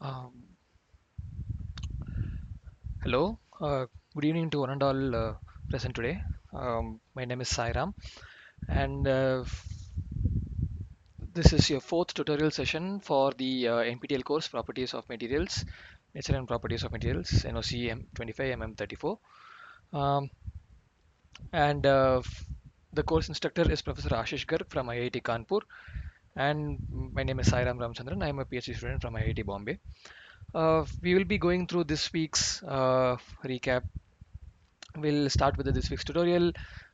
Um, Hello, good evening to one and all present today. My name is Sairam, and this is your fourth tutorial session for the NPTEL course Properties of Materials, Nature and Properties of Materials, NOC25-MM34. Um, and The course instructor is Professor Ashish Garg from IIT Kanpur, and my name is Sairam Ramchandran. I am a PhD student from IIT Bombay. We will be going through this week's recap. We'll start with this week's tutorial,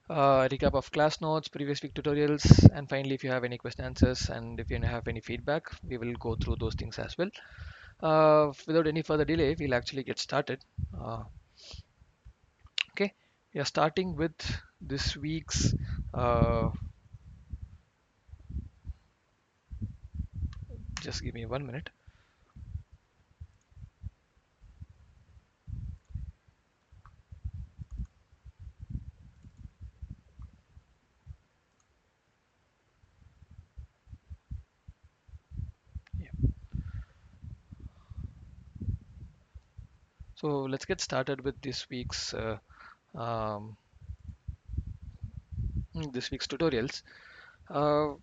recap of class notes, previous week tutorials, and finally, if you have any question answers and if you have any feedback, we will go through those things as well. Without any further delay, we'll actually get started. Uh, okay, we are starting with this week's. Just give me 1 minute. Yeah. So let's get started with um, this week's tutorials. Uh,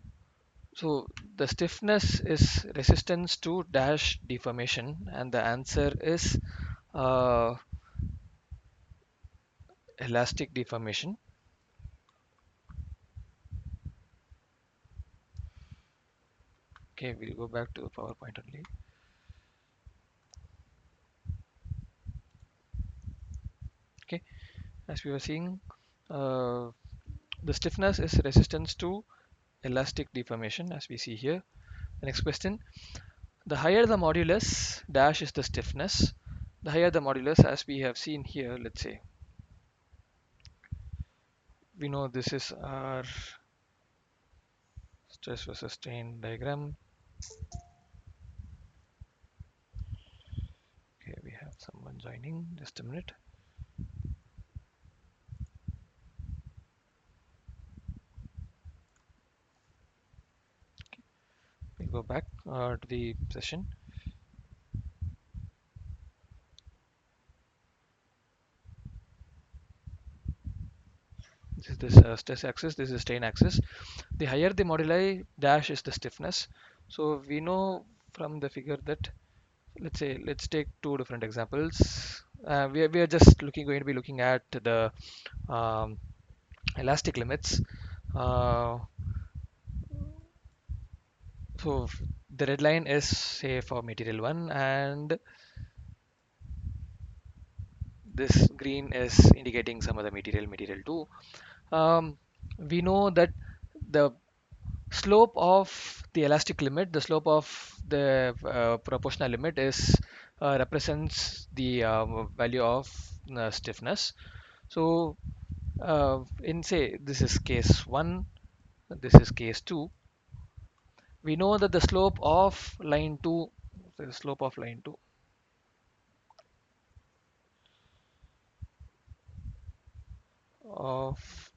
So the stiffness is resistance to dash deformation, and the answer is uh, elastic deformation. Okay, we'll go back to PowerPoint only. Okay, as we were seeing, uh, the stiffness is resistance to elastic deformation, as we see here. The next question: the higher the modulus, dash is the stiffness. The higher the modulus, as we have seen here, let's say we know this is our stress versus strain diagram. Okay, we have someone joining. Just a minute. We'll go back to the session. This is this stress axis. This is strain axis. The higher the moduli, dash is the stiffness. So we know from the figure that let's take two different examples. We are just going to be looking at the um, elastic limits. Uh, so the red line is say for material one, and this green is indicating some other material two. We know that the slope of the elastic limit, the slope of the proportional limit is represents the value of stiffness. So in say this is case 1, this is case 2, we know that the slope of line 2, the slope of line 2 of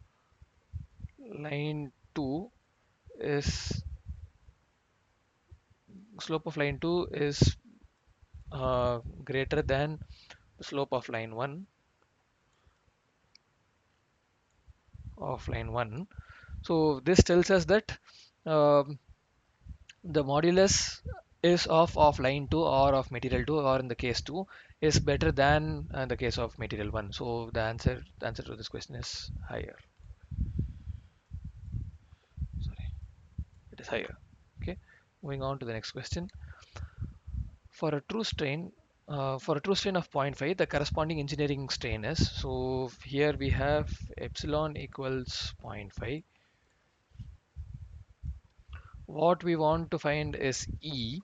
line 2 is slope of line 2 is greater than the slope of line 1 of line 1. So this tells us that um, the modulus is of line 2 or of material 2, or in the case 2 is better than the case of material 1. So the answer to this question is higher. Sorry, it is higher. Okay, moving on to the next question. For a true strain, for a true strain of zero point 0.5, the corresponding engineering strain is, so here we have epsilon equals zero point 0.5. What we want to find is E.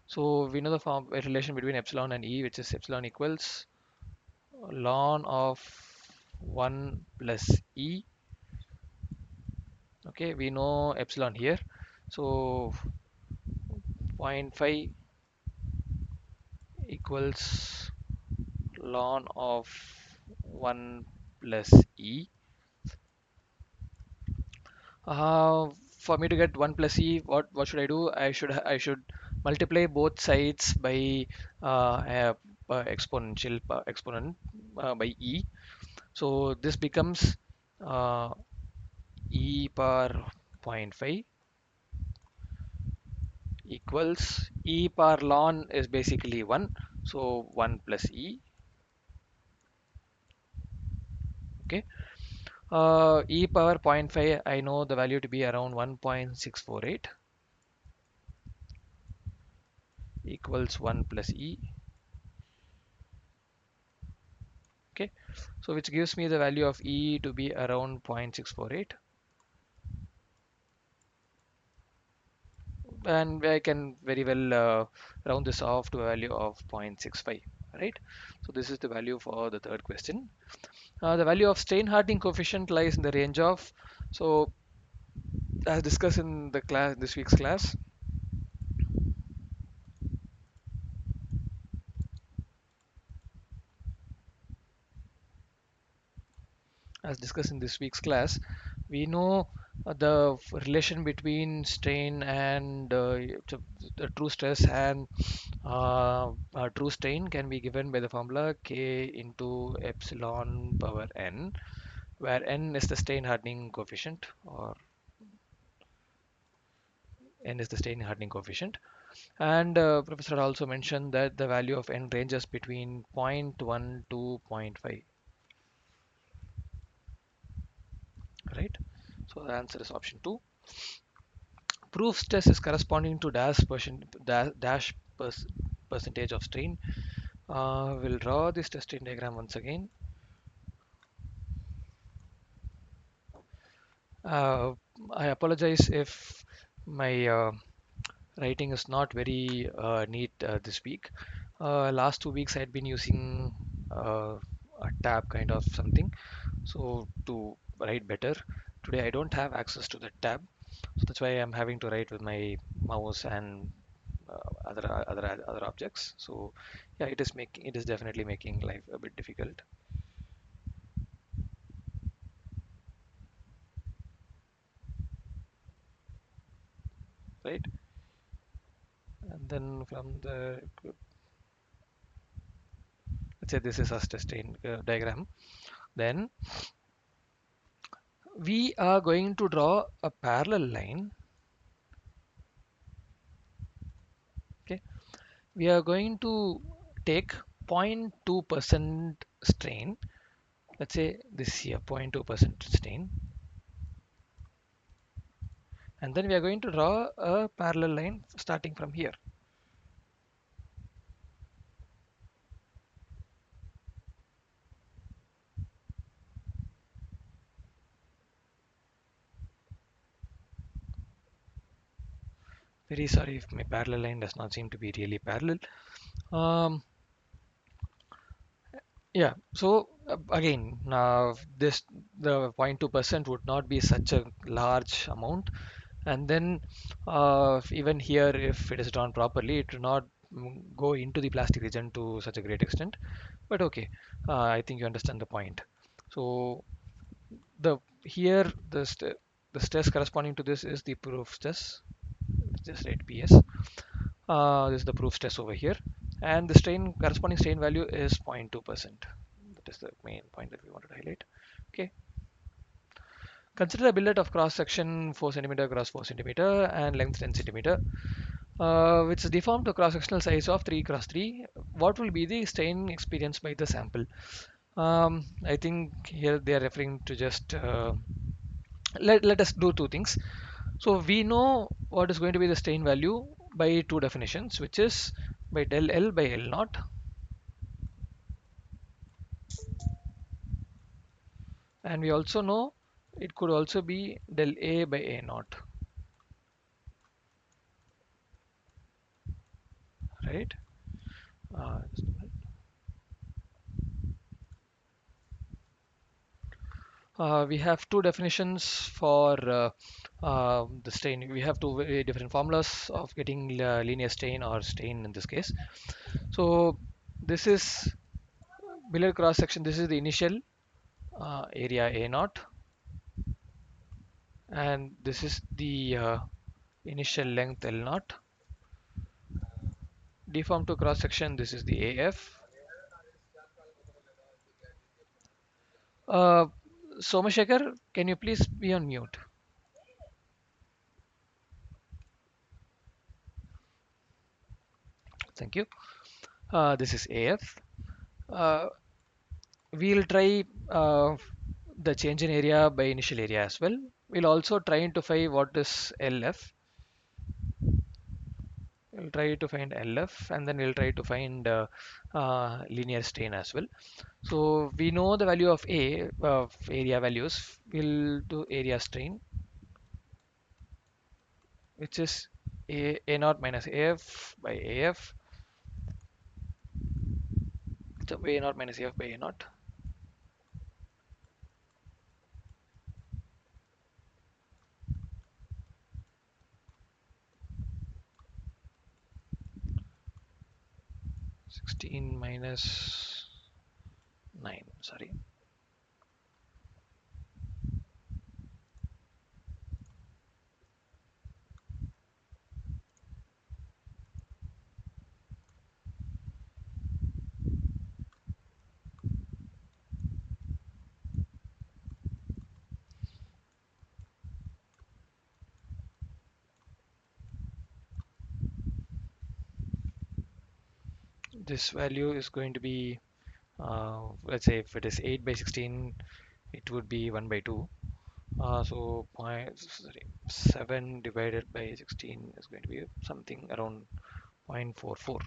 So we know the form relation between epsilon and E, which is epsilon equals ln of 1 plus E. Okay, we know epsilon here. So 0.5 equals ln of 1 plus E. Uh, for me to get 1 plus E, what should I do? I should multiply both sides by exponent by e. So this becomes uh, e power zero point 0.5 equals e power ln is basically 1, so 1 plus e. Okay, e power zero point 0.5, I know the value to be around 1.648 equals 1 plus e. Okay, so which gives me the value of e to be around 0.648, and I can very well round this off to a value of 0.65, right? So this is the value for the third question. The value of strain hardening coefficient lies in the range of, so as discussed in the class, this week's class, as discussed in this week's class, we know the relation between strain and the true stress and true strain can be given by the formula K into epsilon power n, where n is the strain hardening coefficient, or n is the strain hardening coefficient. And professor also mentioned that the value of n ranges between zero point 0.1 to zero point 0.5, right? So the answer is option 2. Proof stress is corresponding to percentage of strain. We'll draw this test strain diagram once again. Uh, I apologize if my writing is not very neat this week. Last 2 weeks I had been using a tab kind of something, so to write better. Today I don't have access to the tab, so that's why I'm having to write with my mouse and other objects. So yeah, it is definitely making life a bit difficult, right? And then from the, let's say this is a sustain diagram, then we are going to draw a parallel line. Okay, we are going to take 0.2% strain. Let's say this here 0.2% strain, and then we are going to draw a parallel line starting from here. Very sorry if my parallel line does not seem to be really parallel. Um, yeah, so again, now this, the 0.2% would not be such a large amount, and then even here, if it is drawn properly, it will not go into the plastic region to such a great extent. But okay, I think you understand the point. So the here the stress corresponding to this is the proof stress. Just write PS. This is the proof stress over here, and the strain corresponding strain value is 0.2%. That is the main point that we wanted to highlight. Okay, consider a billet of cross section 4 centimeter cross 4 centimeter and length 10 centimeter, which is deformed to cross sectional size of 3 cross 3. What will be the strain experienced by the sample? I think here they are referring to just let us do two things. So we know what is going to be the strain value by two definitions, which is by del L by L naught, and we also know it could also be del A by A naught, right? Uh, we have two definitions for the strain. We have two very different formulas of getting linear strain or strain in this case. So this is below cross section. This is the initial area A naught, and this is the initial length L naught. Deform to cross section, this is the AF. Uh, Somashekar, can you please be on mute? Thank you. This is AF. Uh, we'll try the change in area by initial area as well. We'll also try to find what is LF. We'll try to find LF and then we'll try to find linear strain as well. So we know the value of A of area values. We'll do area strain, which is A naught minus AF by AF. So A naught minus AF by A naught. Sixteen minus 9. Sorry. This value is going to be, let's say if it is 8 by 16, it would be 1 by 2. So sorry, 7 divided by 16 is going to be something around 0.44.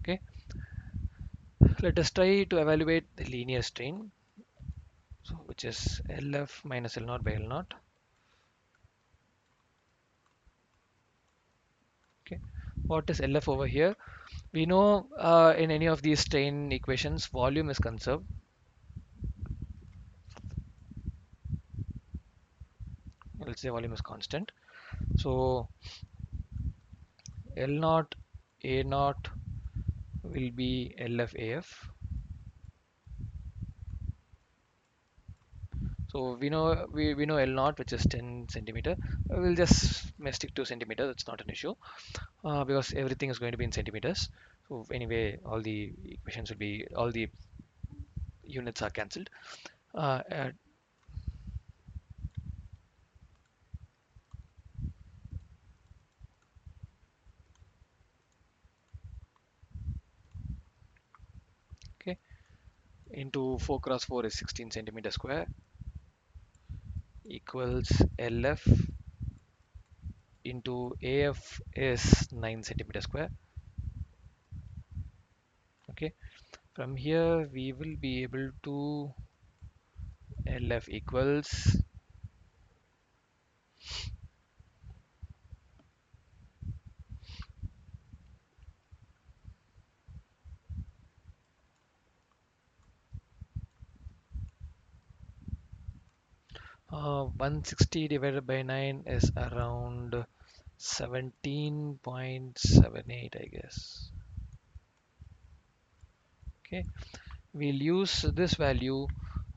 Okay, let us try to evaluate the linear strain, so which is LF minus L naught by L naught. Okay, what is LF over here? We know in any of these strain equations, volume is conserved. Let's say volume is constant. So L naught A naught will be LF So we know L naught, which is 10 centimeter. We'll just may stick to centimeter. That's not an issue because everything is going to be in centimeters. So anyway, all the equations will be all the units are cancelled. Uh, uh, okay, into 4 cross 4 is 16 centimeter square equals LF into AF is 9 centimeter square. Okay, from here we will be able to LF equals 160 divided by 9 is around 17.78, I guess. Okay, we'll use this value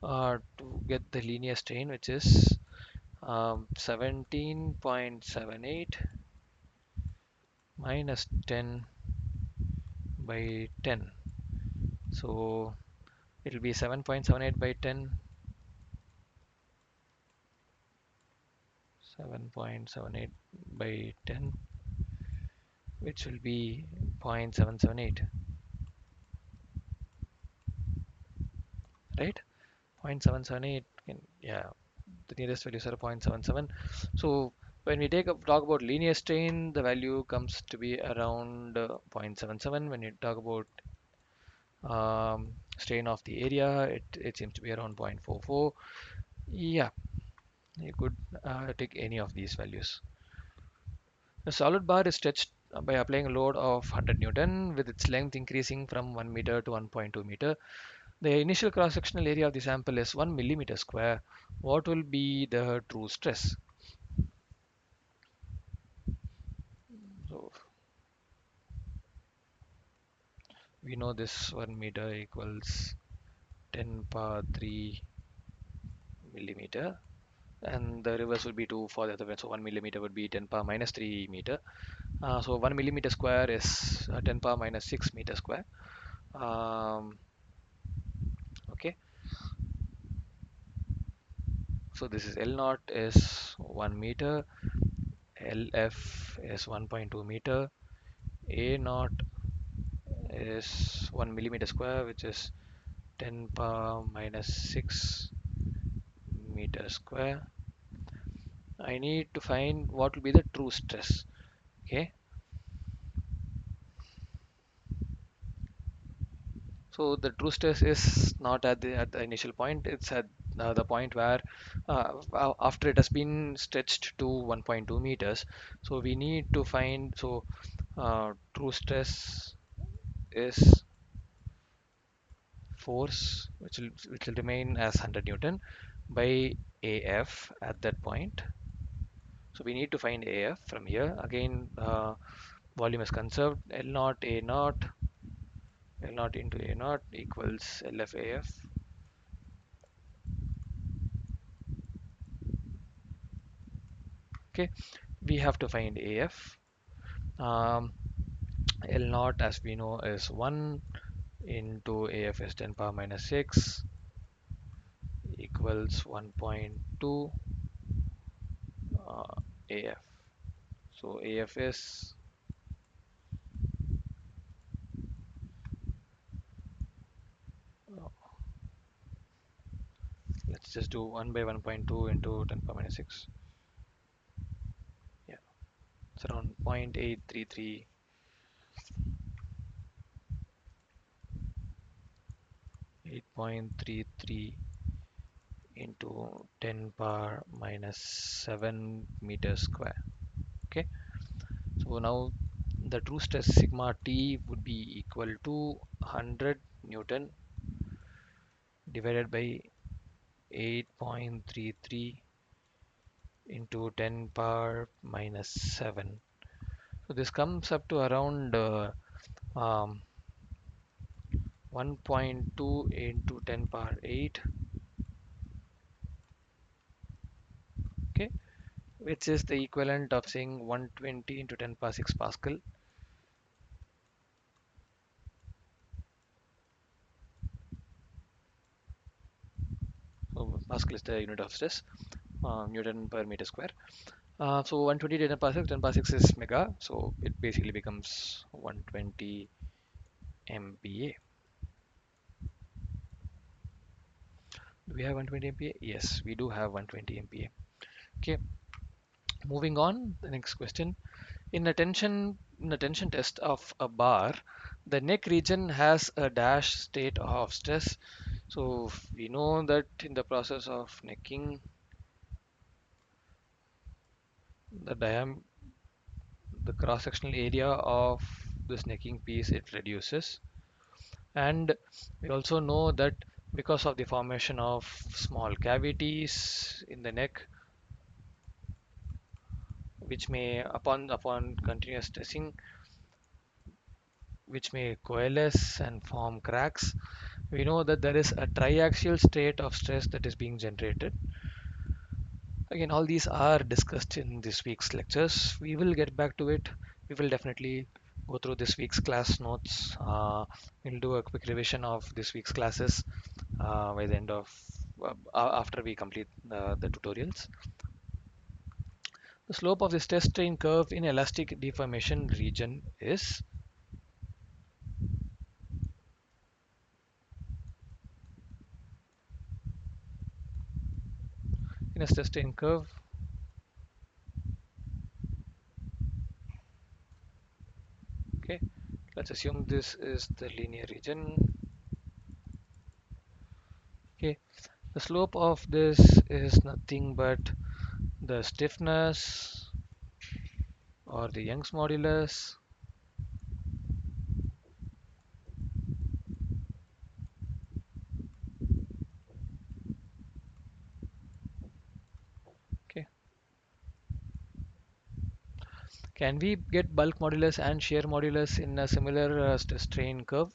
to get the linear strain, which is 17.78 minus 10 by 10. So it'll be 7.78 by 10, 7.78 by 10, which will be 0.778, right? 0.778, yeah, the nearest value is 0.77. So when we talk about linear strain, the value comes to be around 0.77. When you talk about strain of the area, it seems to be around 0.44. Yeah, you could take any of these values. The solid bar is stretched by applying a load of 100 Newton with its length increasing from 1 meter to 1.2 meter. The initial cross-sectional area of the sample is 1 millimeter square. What will be the true stress? So we know this 1 meter equals 10 power 3 millimeter. and the reverse would be 2 for the other one. So 1 millimeter would be 10 power minus 3 meter. So 1 millimeter square is 10 power minus 6 meter square. Um, okay, so this is L naught is 1 meter, LF is 1.2 meter, A naught is 1 millimeter square, which is 10 power minus 6 meter square. I need to find what will be the true stress. Okay, so the true stress is not at the initial point. It's at the point where after it has been stretched to 1.2 meters. So we need to find, so true stress is force which will remain as 100 Newton by AF at that point. So we need to find AF from here. Again, volume is conserved. L naught A naught, L naught into A naught equals LF AF. Okay, we have to find AF. Um, L naught, as we know, is 1 into AF is 10 power minus 6 equals 1.2 AF. So AF is, uh, let's just do 1 by 1.2 into 10 power minus 6. Yeah, it's around 0.833, 8.33 into 10 power minus 7 meters square. Okay, so now the true stress sigma T would be equal to 100 Newton divided by 8.33 into 10 power minus 7. So this comes up to around um, 1.2 into 10 power 8, okay, which is the equivalent of saying 120 into 10 power 6 Pascal. So Pascal is the unit of stress, Newton per meter square. So 120 to 10 power 6, 10 power 6 is mega, so it basically becomes 120 MPa. Do we have 120 MPa? Yes, we do have 120 MPa. Okay, moving on, the next question. In a tension test of a bar, the neck region has a dash state of stress. So we know that in the process of necking, the diam the cross-sectional area of this necking piece, it reduces. And we also know that because of the formation of small cavities in the neck, which may upon continuous stressing, which may coalesce and form cracks, we know that there is a triaxial state of stress that is being generated. Again, all these are discussed in this week's lectures. We will get back to it. We will definitely go through this week's class notes. We'll do a quick revision of this week's classes by the end of after we complete the tutorials. The slope of the stress strain curve in elastic deformation region is, in a stress strain curve, okay, let's assume this is the linear region. Okay, the slope of this is nothing but the stiffness or the Young's modulus okay. Can we get bulk modulus and shear modulus in a similar strain curve?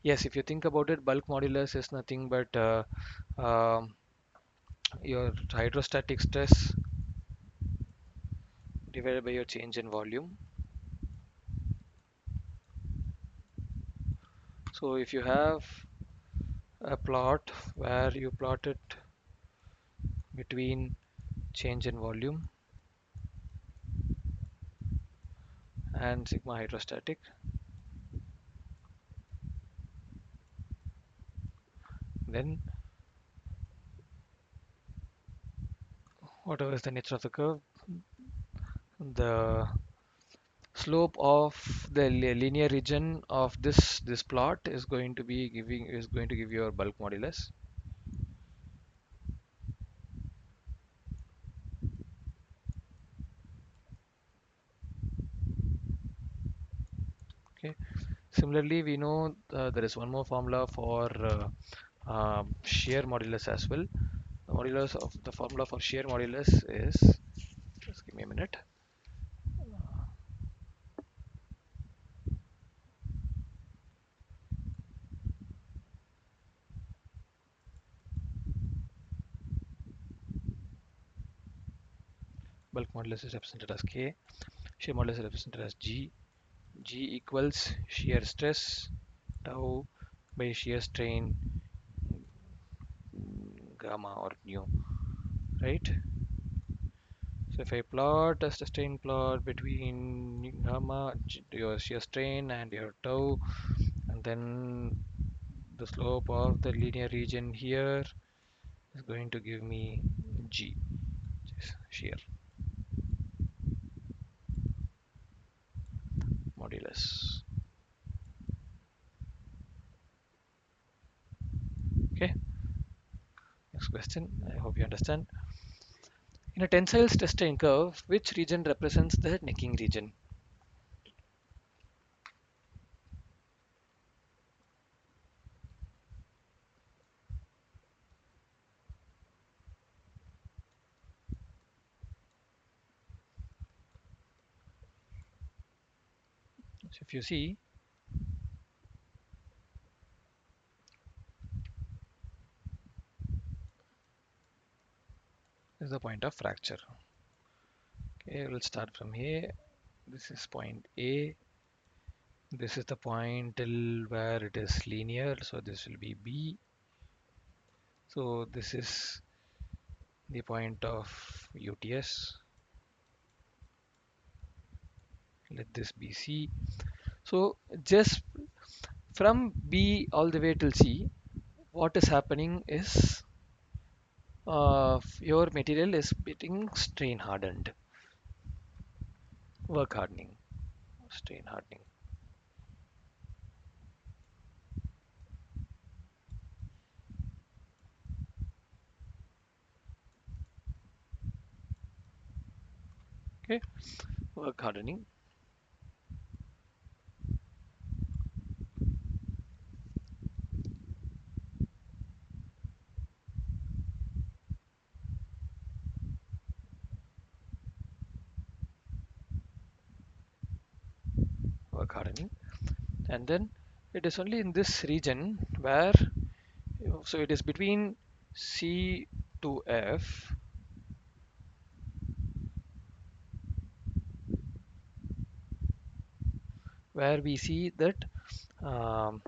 Yes, if you think about it, bulk modulus is nothing but your hydrostatic stress divided by your change in volume. So if you have a plot where you plot it between change in volume and sigma hydrostatic, then whatever is the nature of the curve, the slope of the linear region of this plot is going to be going to give you your bulk modulus. Okay. Similarly, we know there is one more formula for shear modulus as well. The formula for shear modulus is, just give me a minute. Bulk modulus is represented as K. Shear modulus is represented as G. G equals shear stress tau by shear strain gamma or nu, right? So if I plot a strain plot between gamma, your shear strain and your tau, and then the slope of the linear region here is going to give me G, which is shear modulus. Okay, next question. I hope you understand. In a tensile stress strain curve, which region represents the necking region? So if you see, this is the point of fracture. Okay, we'll start from here. This is point A. This is the point till where it is linear, so this will be B. So this is the point of UTS. Let this be C. So just from B all the way till C, what is happening is your material is getting strain hardened, work hardening, strain hardening. Okay, work hardening. Work hardening, and then it is only in this region where, so it is between C to F, where we see that um,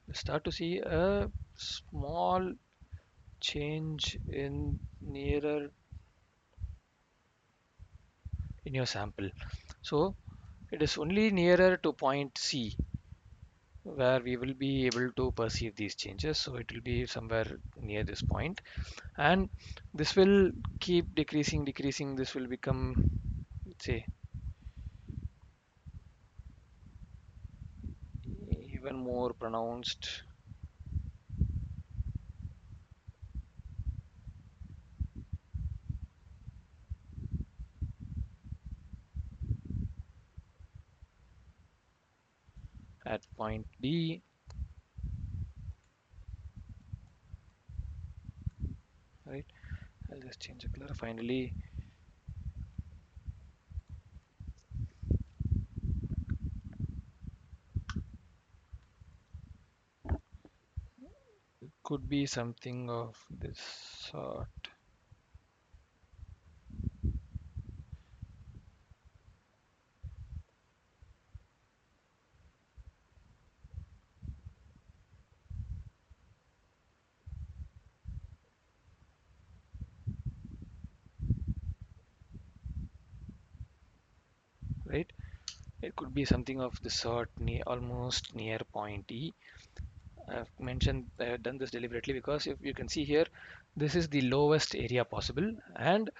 we start to see a small change in nearer in your sample. So it is only nearer to point C where we will be able to perceive these changes. So it will be somewhere near this point, and this will keep decreasing. This will become, let's say, even more pronounced at point D, right? I'll just change the color finally. could be something of this sort, right? It could be something of this sort, near, almost near point E. I've done this deliberately because if you can see here, this is the lowest area possible, and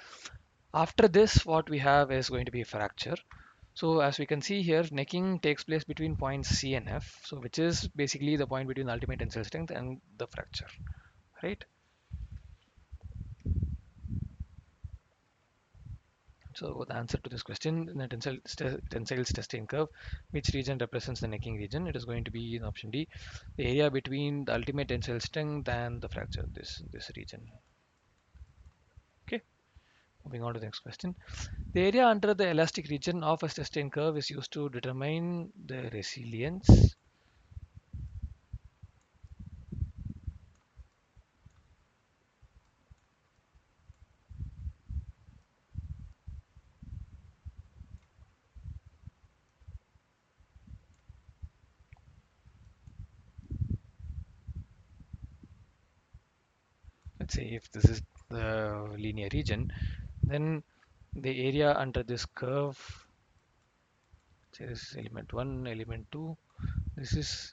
after this, what we have is going to be a fracture. So as we can see here, necking takes place between points C and F, so which is basically the point between the ultimate tensile strength and the fracture, right? So the answer to this question in the tensile testing curve, which region represents the necking region? It is going to be in option D, the area between the ultimate tensile strength and the fracture, this region. Okay, moving on to the next question. The area under the elastic region of a sustained curve is used to determine the resilience. Let's say if this is the linear region, then the area under this curve, say this is element 1, element 2, this is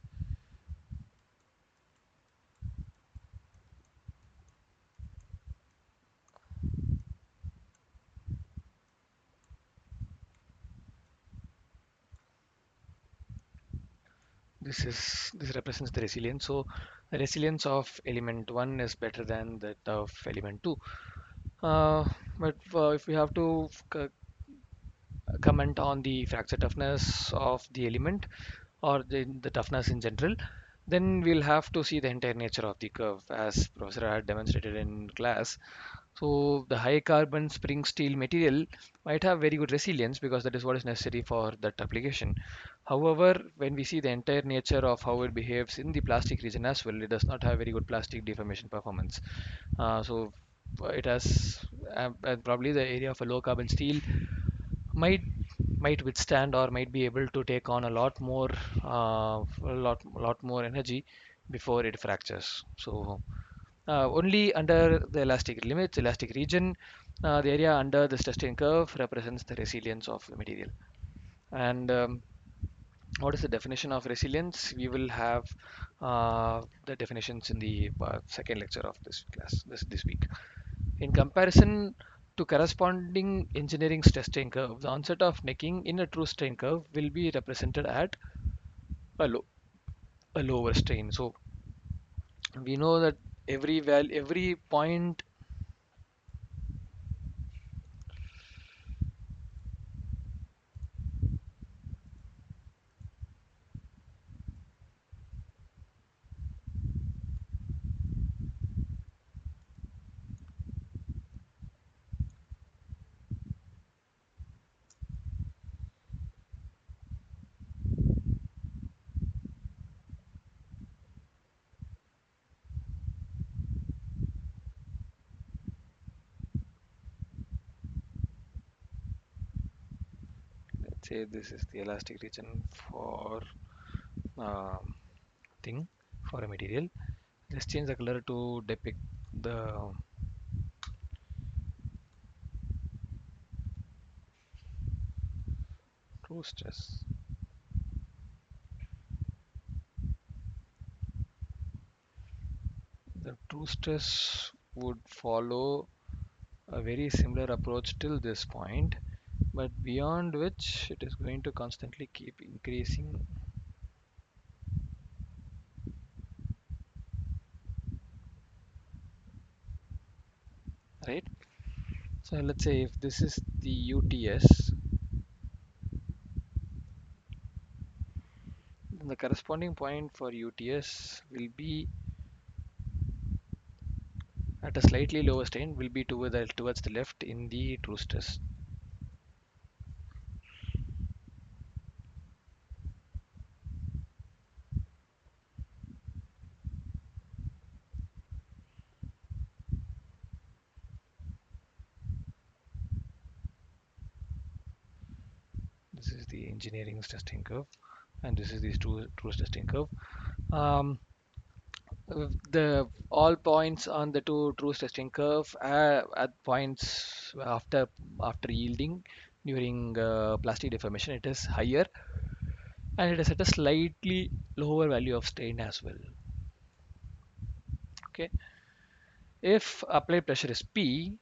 this represents the resilience. So the resilience of element 1 is better than that of element 2. But if we have to comment on the fracture toughness of the element, or the toughness in general, then we'll have to see the entire nature of the curve as professor had demonstrated in class. So the high carbon spring steel material might have very good resilience because that is what is necessary for that application. However, when we see the entire nature of how it behaves in the plastic region as well, it does not have very good plastic deformation performance. So it has probably the area of a low carbon steel might might withstand or might be able to take on a lot more energy before it fractures. So only under the elastic limits, elastic region, the area under the sustained curve represents the resilience of the material. And what is the definition of resilience? We will have the definitions in the second lecture of this class this week. In comparison to corresponding engineering stress strain curve, the onset of necking in a true strain curve will be represented at a low a lower strain. So we know that every point, let's say this is the elastic region for uh, thing for a material. Let's change the color to depict the true stress. The true stress would follow a very similar approach till this point, but beyond which it is going to constantly keep increasing, right? So let's say if this is the UTS, then the corresponding point for UTS will be at a slightly lower strain, will be towards the left in the true stress. is the engineering testing curve, and this is the true testing curve. Um, the all points on the two true testing curve at points after yielding during plastic deformation, it is higher, and it is at a slightly lower value of strain as well. Okay, if applied pressure is P,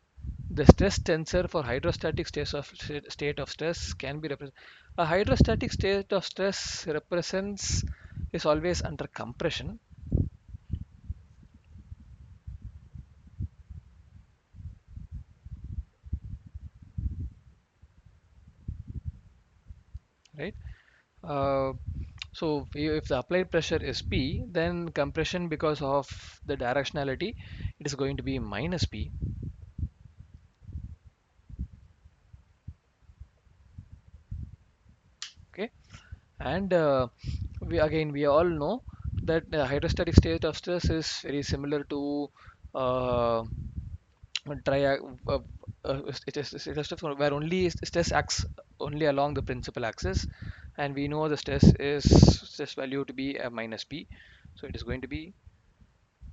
the stress tensor for hydrostatic state of stress can be represented. A hydrostatic state of stress represents is always under compression, right? Uh, so if the applied pressure is P, then compression, because of the directionality, it is going to be minus P. Okay, and we all know that the hydrostatic state of stress is very similar to uh, tri it is just where only stress acts only along the principal axis, and we know the stress value to be a minus P, so it is going to be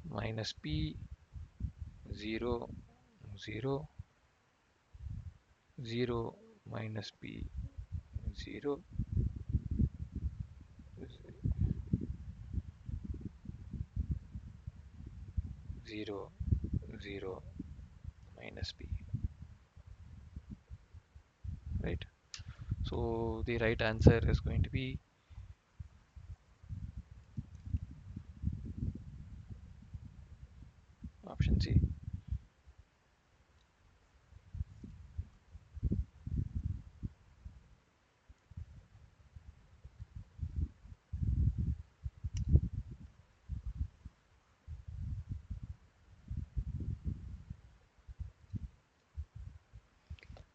minus P 0 0 0 minus P 0 0 0 minus P, right? So the right answer is going to be option C.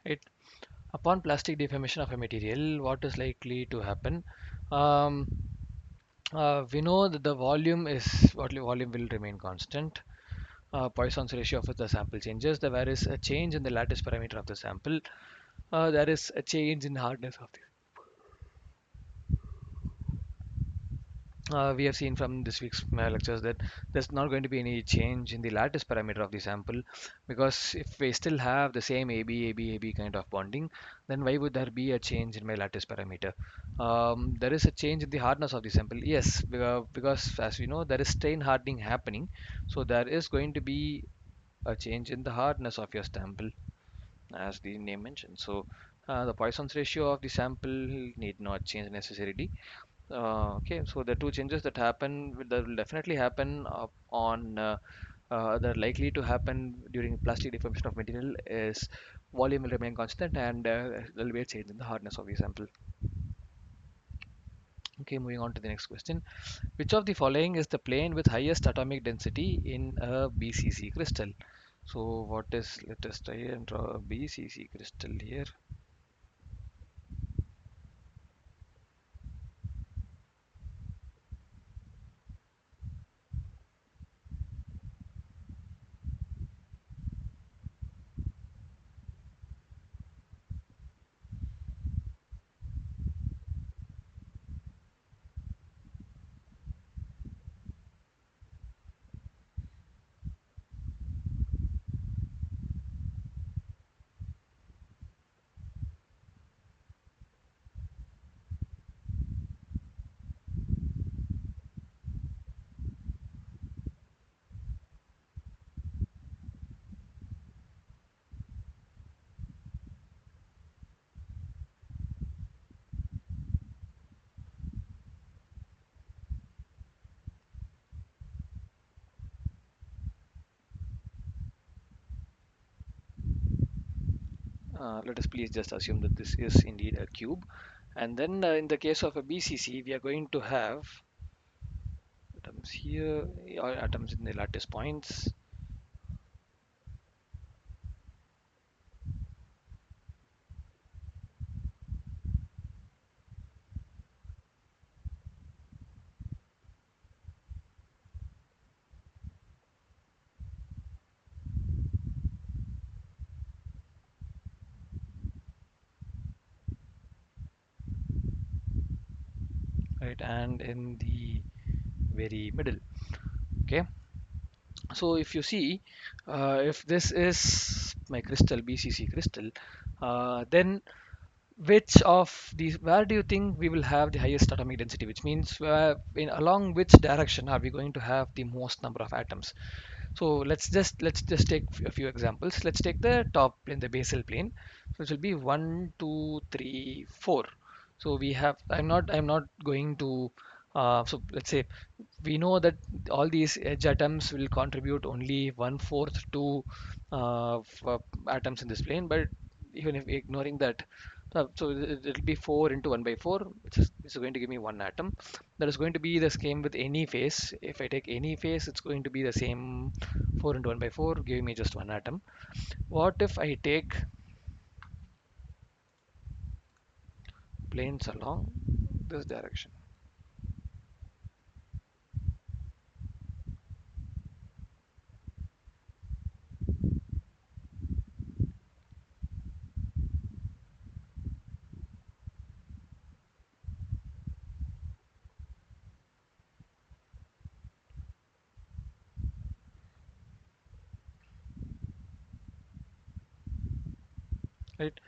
Right. Upon plastic deformation of a material, what is likely to happen? Um, we know that the volume will remain constant. Poisson's ratio of the sample changes. There is a change in the lattice parameter of the sample. There is a change in hardness of the. We have seen from this week's lectures that there's not going to be any change in the lattice parameter of the sample, because if we still have the same AB, AB, AB kind of bonding, then why would there be a change in my lattice parameter? There is a change in the hardness of the sample. Yes, because as we know, there is strain hardening happening, so there is going to be a change in the hardness of your sample, as the name mentioned. So the Poisson's ratio of the sample need not change necessarily. Okay, so the two changes that will definitely happen that are likely to happen during plastic deformation of material is volume will remain constant, and there will be a change in the hardness of the sample. Okay, moving on to the next question. Which of the following is the plane with highest atomic density in a BCC crystal? So let us try and draw a BCC crystal here. Let us please just assume that this is indeed a cube. And then in the case of a BCC, we are going to have atoms here, or atoms in the lattice points. right, and in the very middle. Okay, so if you see, if this is my crystal, BCC crystal, then which of these, where do you think we will have the highest atomic density, which means in along which direction are we going to have the most number of atoms? So let's just take a few examples. Let's take the top plane, the basal plane. So it will be 1, 2, 3, 4. So we have, I'm not going to so let's say we know that all these edge atoms will contribute only 1/4 to atoms in this plane, but even if ignoring that, so it'll be 4 into 1 by 4, which is going to give me one atom. That is going to be the same with any phase. If I take any phase, it's going to be the same 4 into 1 by 4, giving me just one atom. What if I take planes along this direction, right?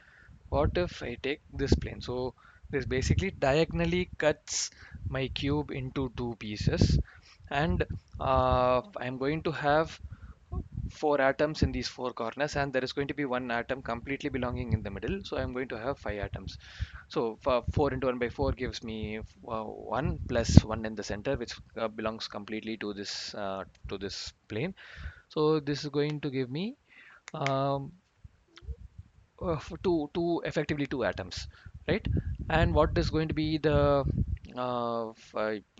What if I take this plane? So this basically diagonally cuts my cube into two pieces, and I'm going to have four atoms in these four corners, and there is going to be one atom completely belonging in the middle. So I'm going to have five atoms. So for 4 into 1 by 4 gives me 1 plus 1 in the center, which belongs completely to this plane. So this is going to give me um, effectively two atoms, right? And what is going to be the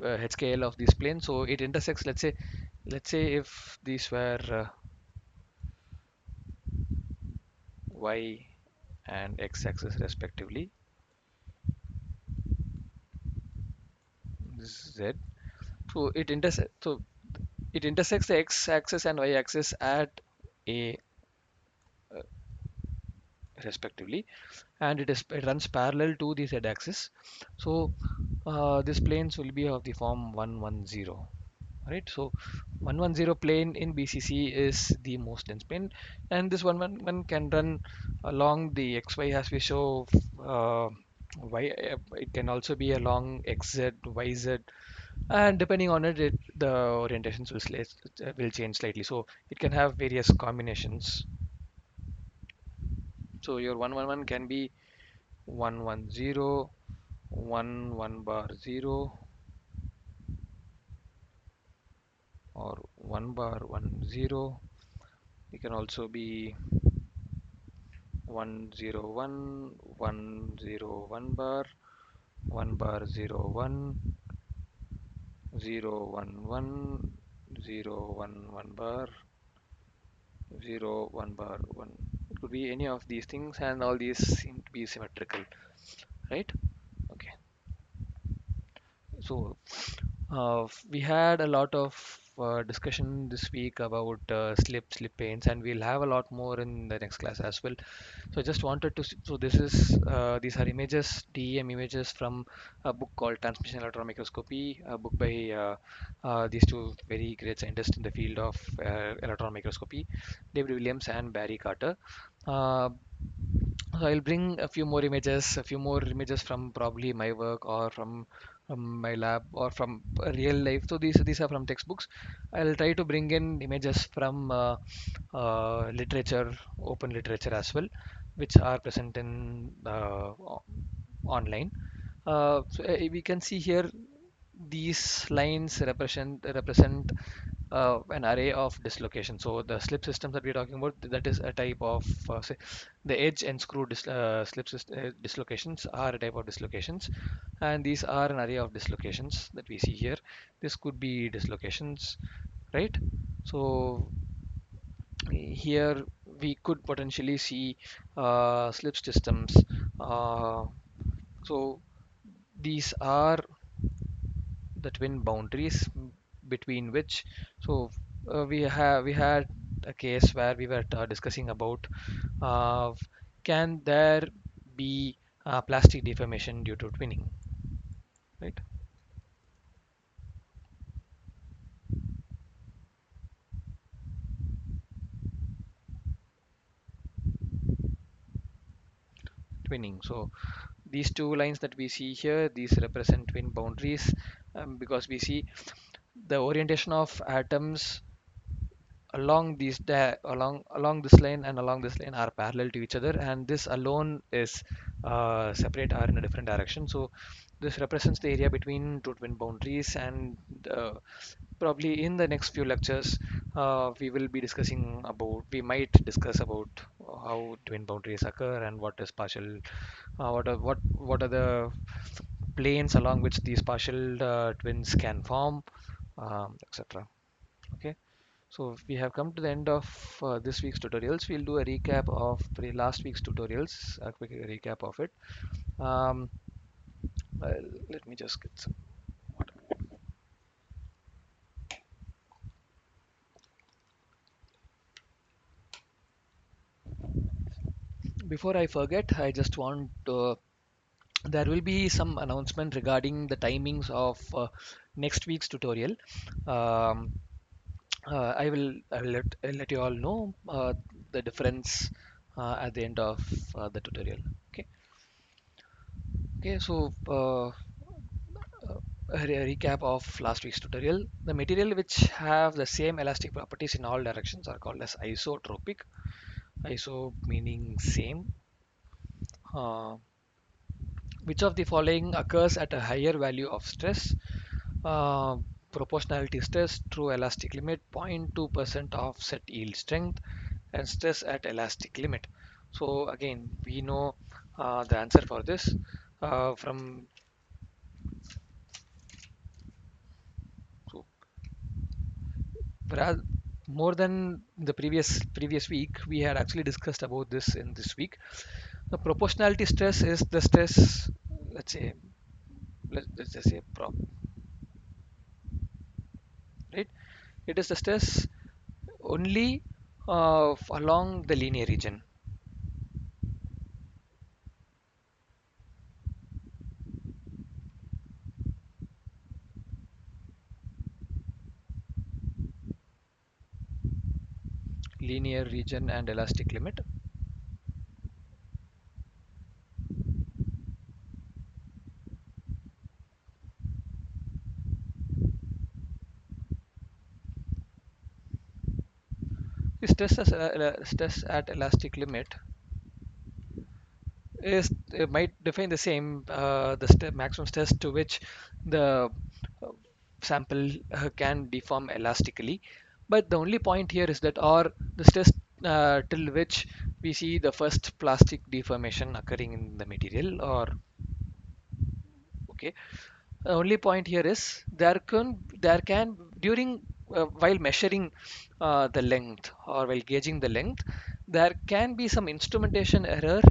head scale of this plane? So it intersects. Let's say if these were y and x-axis respectively, this is z. So it intersects the x-axis and y-axis at a respectively, and it runs parallel to the z-axis. So these planes will be of the form 110, right? So 110 plane in BCC is the most dense plane, and this 111 can run along the xy as we show. It can also be along xz, yz, and depending on the orientations will change slightly. So it can have various combinations. So your 111 can be 110, 1 bar 0, or 1 bar 10. It can also be 101, 101 bar, 1 bar 01, 011, 011 bar, 01 bar 1. It could be any of these things, and all these seem to be symmetrical, right? Okay. So we had a lot of discussion this week about slip paints, and we'll have a lot more in the next class as well. So I just wanted to, so these are images, DEM images from a book called Transmission Electron Microscopy, a book by these two very great scientists in the field of electron microscopy, David Williams and Barry Carter. Uh, so I'll bring a few more images from probably my work, or from my lab, or from real life. So these are from textbooks. I'll try to bring in images from literature, open literature as well, which are present in online. We can see here these lines represent an array of dislocation. So the slip systems that we're talking about, that is a type of say the edge and screw dislocations are a type of dislocations, and these are an array of dislocations that we see here. This could be dislocations, right? So here we could potentially see slip systems. Uh, so these are the twin boundaries between which, so we had a case where we were discussing about uh, can there be plastic deformation due to twinning, right? twinning. So these two lines that we see here, these represent twin boundaries, because we see the orientation of atoms along this line and along this line are parallel to each other, and this alone is separate are in a different direction. So this represents the area between two twin boundaries, and probably in the next few lectures we might discuss about how twin boundaries occur and what is partial what are the planes along which these partial twins can form, etc. Okay, so we have come to the end of this week's tutorials. We'll do a recap of last week's tutorials, a quick recap of it. Um, well, let me just get some. Before I forget, I just want there will be some announcement regarding the timings of next week's tutorial. Um, I'll let you all know the difference at the end of the tutorial. Okay. Okay. So a recap of last week's tutorial. The material which have the same elastic properties in all directions are called as isotropic. Iso meaning same. Uh, which of the following occurs at a higher value of stress? Uh, Proportionality stress, true elastic limit, 0.2% of set yield strength, and stress at elastic limit. So again, we know the answer for this from so whereas more than the previous week, we had actually discussed about this in this week. The proportionality stress is the stress, let's say, let's just say prop, right? It is the stress only along the linear region. Linear region and elastic limit. Stress at elastic limit is it might define the same the maximum stress to which the uh, sample can deform elastically, but the only point here is that or the stress till which we see the first plastic deformation occurring in the material or okay. The only point here is there can during while measuring the length or while gauging the length, there can be some instrumentation error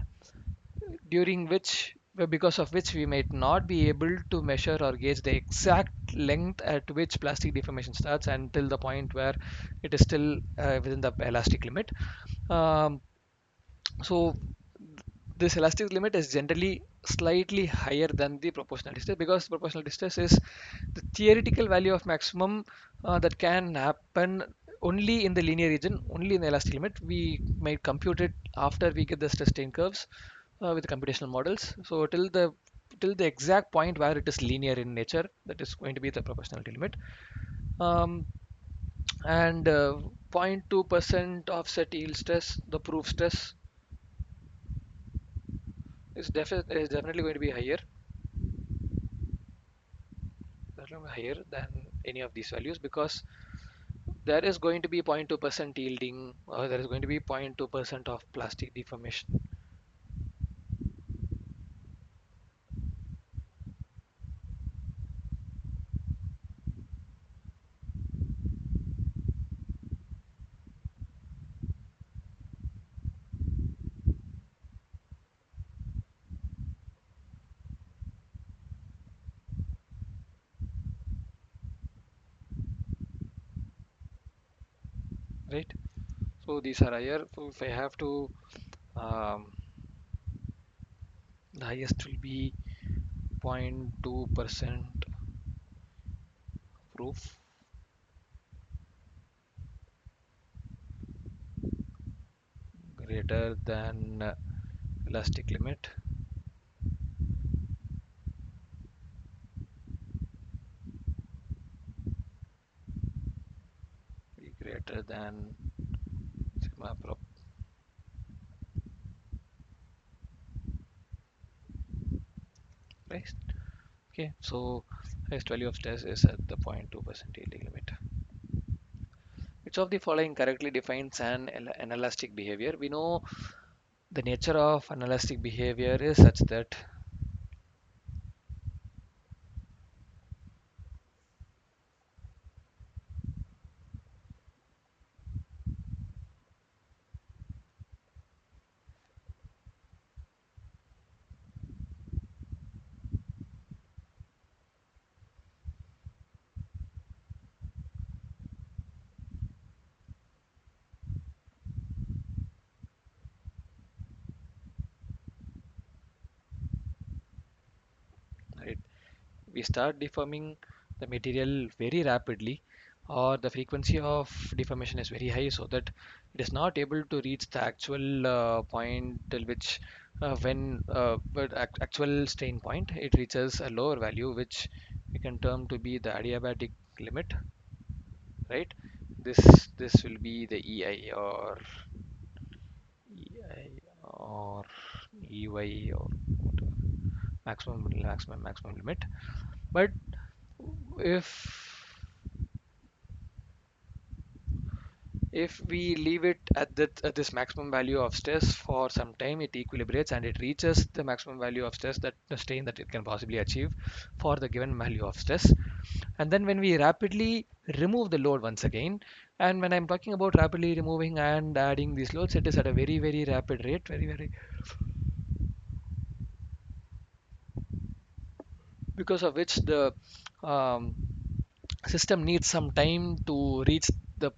during which because of which we might not be able to measure or gauge the exact length at which plastic deformation starts until the point where it is still within the elastic limit. Um, so this elastic limit is generally slightly higher than the proportional distance because proportional distance is the theoretical value of maximum that can happen only in the linear region, only in the elastic limit. We might compute it after we get the stress strain curves with computational models. So till the exact point where it is linear in nature, that is going to be the proportionality limit. Um, and 0.2% offset yield stress, the proof stress is definitely going to be higher than any of these values because there is going to be 0.2% yielding, or there is going to be 0.2% of plastic deformation, right? So these are higher. So if I have to, um, the highest will be 0.2% proof greater than elastic limit. greater than sigma prop. Right. Okay, so highest value of stress is at the 0.2% yielding limit. Which of the following correctly defines an anelastic behavior? We know the nature of anelastic behavior is such that right, we start deforming the material very rapidly, or the frequency of deformation is very high, so that it is not able to reach the actual point till which when but actual strain point, it reaches a lower value, which we can term to be the adiabatic limit, right? this this will be the EI or EY or whatever, maximum limit. But if we leave it at this maximum value of stress for some time, it equilibrates and it reaches the maximum value of stress, that the strain that it can possibly achieve for the given value of stress. And then when we rapidly remove the load once again, and when I'm talking about rapidly removing and adding these loads, it is at a very rapid rate, very, because of which the um, system needs some time to reach the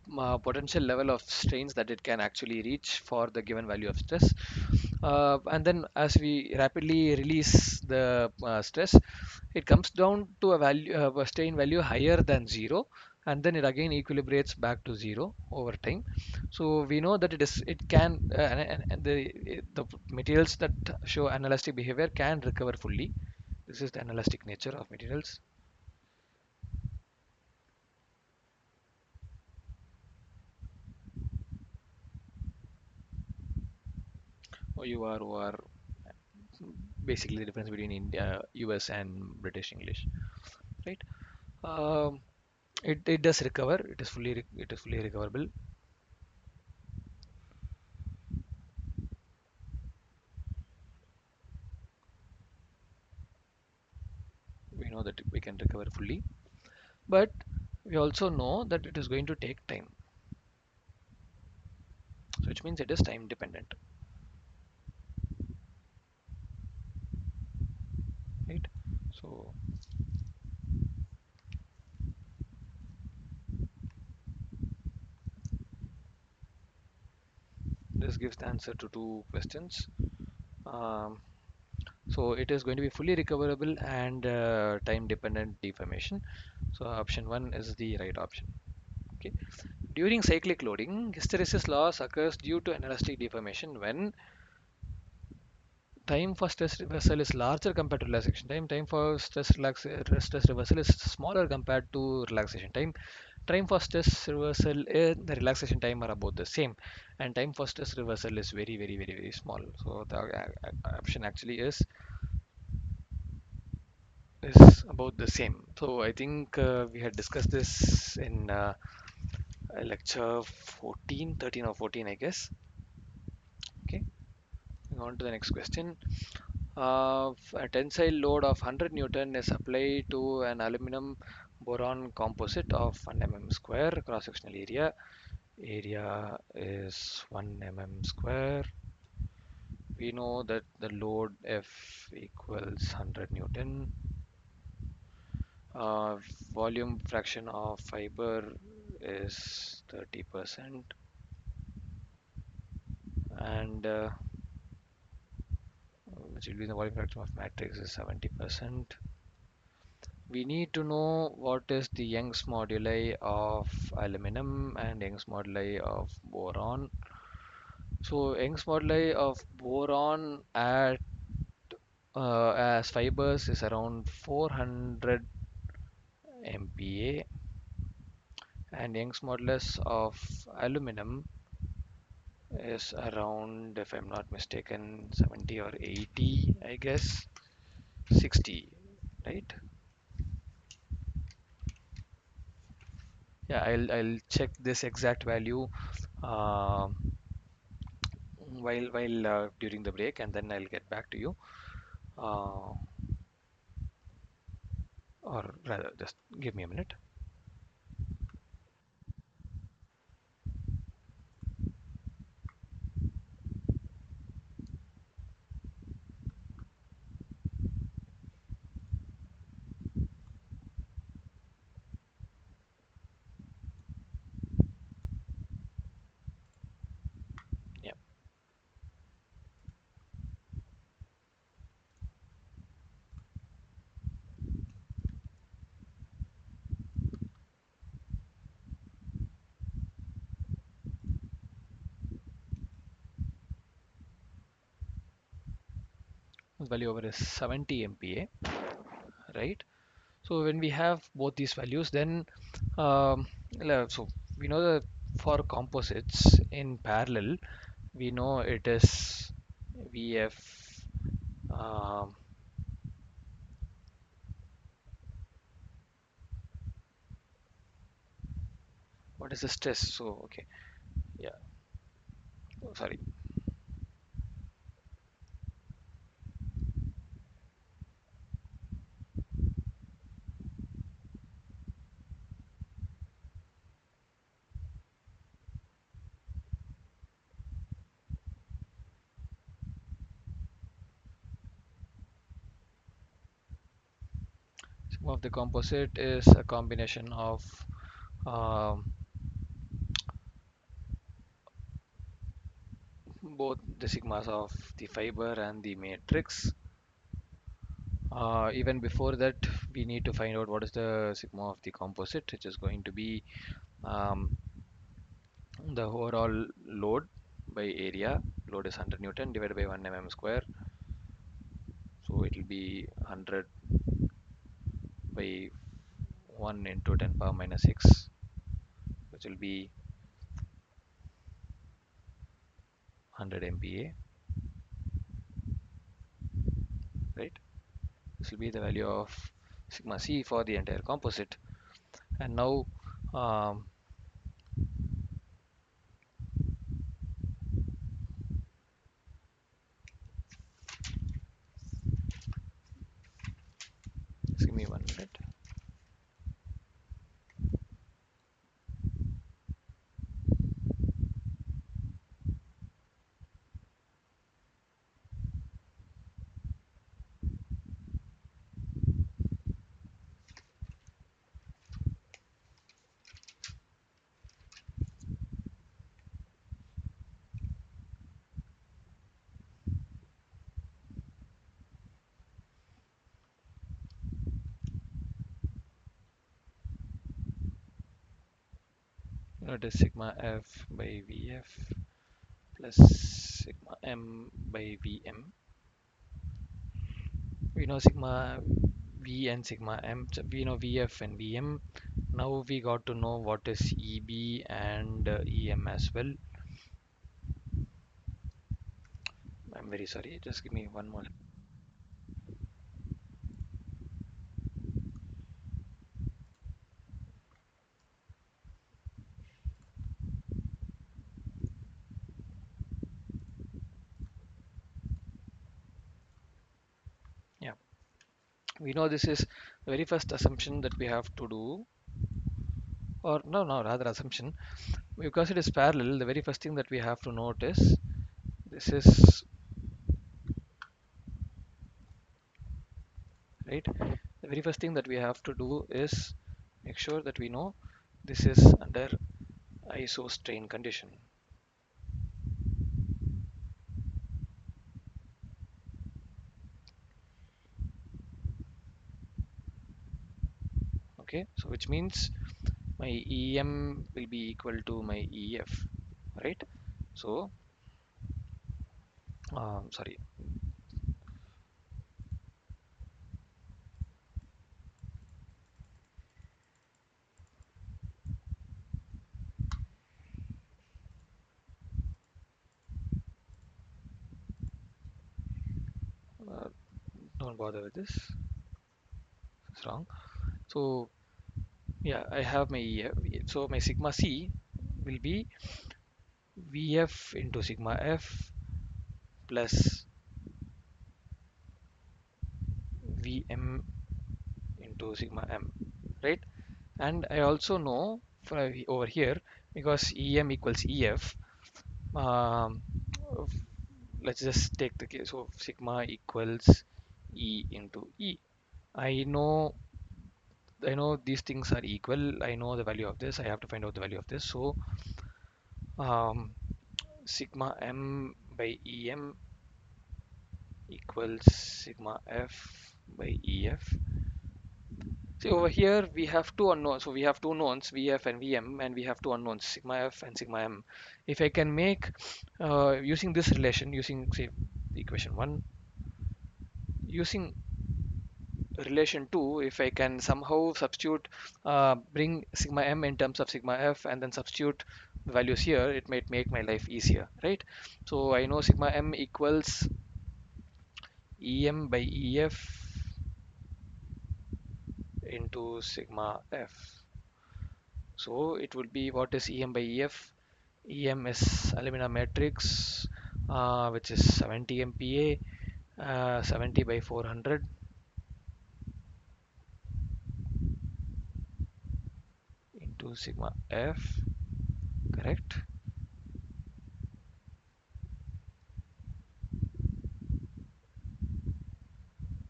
potential level of strains that it can actually reach for the given value of stress. And then as we rapidly release the stress, it comes down to a strain value higher than zero, and then it again equilibrates back to zero over time. So we know that it can and the materials that show anelastic behavior can recover fully. This is the anelastic nature of materials. OUR basically the difference between India, US, and British English, right? Um, it does recover. It is fully recoverable. We know that we can recover fully, but we also know that it is going to take time, so which means it is time dependent, right? So this gives the answer to two questions. Um, so it is going to be fully recoverable and time dependent deformation. So option one is the right option. Okay. During cyclic loading, hysteresis loss occurs due to inelastic deformation when time for stress reversal is larger compared to relaxation time. Time for stress reversal is smaller compared to relaxation time. Time for stress reversal and the relaxation time are about the same, and time for stress reversal is very small. So the option actually is about the same. So I think we had discussed this in lecture 14, 13 or 14, I guess. Okay, moving on to the next question. A tensile load of 100 Newton is applied to an aluminum boron composite of 1 mm square cross-sectional area. Area is 1 mm square. We know that the load F equals 100 Newton. Uh, Volume fraction of fiber is 30%, and which will be the volume fraction of matrix is 70%. We need to know what is the Young's moduli of aluminum and Young's moduli of boron. So Young's moduli of boron at as fibers is around 400 MPa, and Young's modulus of aluminum is around, if I'm not mistaken, 70 or 80, I guess 60, right? Yeah, I'll check this exact value uh, while during the break, and then I'll get back to you. Uh, or rather, just give me a minute. Yeah, value over is 70 MPa, right? So when we have both these values, then so we know that for composites in parallel, we know it is VF. Um, what is the stress? So okay, yeah, oh, sorry. Sigma of the composite is a combination of um, both the sigmas of the fiber and the matrix. Even before that, we need to find out what is the sigma of the composite, which is going to be um, the overall load by area. Load is 100 Newton divided by 1 mm square. So it will be 100 by 1 into 10 power minus 6, which will be 100 MPa, right? This will be the value of sigma C for the entire composite. And now um, just give me 1 minute. It is sigma F by Vf plus sigma M by Vm. We know sigma V and sigma M. So we know Vf and Vm. Now we got to know what is Eb and Em as well. I'm very sorry. Just give me one more. Yeah, we know this is the very first assumption that we have to do, or no, rather assumption, because it is parallel. The very first thing that we have to note is this is right. The very first thing that we have to do is make sure that we know this is under iso strain condition. Okay, so which means my EM will be equal to my EF, right? So, sorry, don't bother with this. It's wrong. So yeah, I have my EF. So my sigma C will be VF into sigma F plus VM into sigma M, right? And I also know for over here, because EM equals EF, um, let's just take the case of sigma equals E into E. I know I know these things are equal. I know the value of this. I have to find out the value of this. So um, sigma M by EM equals sigma F by EF. See over here we have two unknowns. So we have two knowns, VF and VM, and we have two unknowns, sigma F and sigma M. If I can make using this relation, using say the equation 1, using relation 2, if I can somehow substitute, bring sigma M in terms of sigma F and then substitute the values here, it might make my life easier, right? So I know sigma M equals EM by EF into sigma F. So it would be, what is EM by EF? EM is alumina matrix, which is 70 MPa, 70 by 400 into sigma F, correct?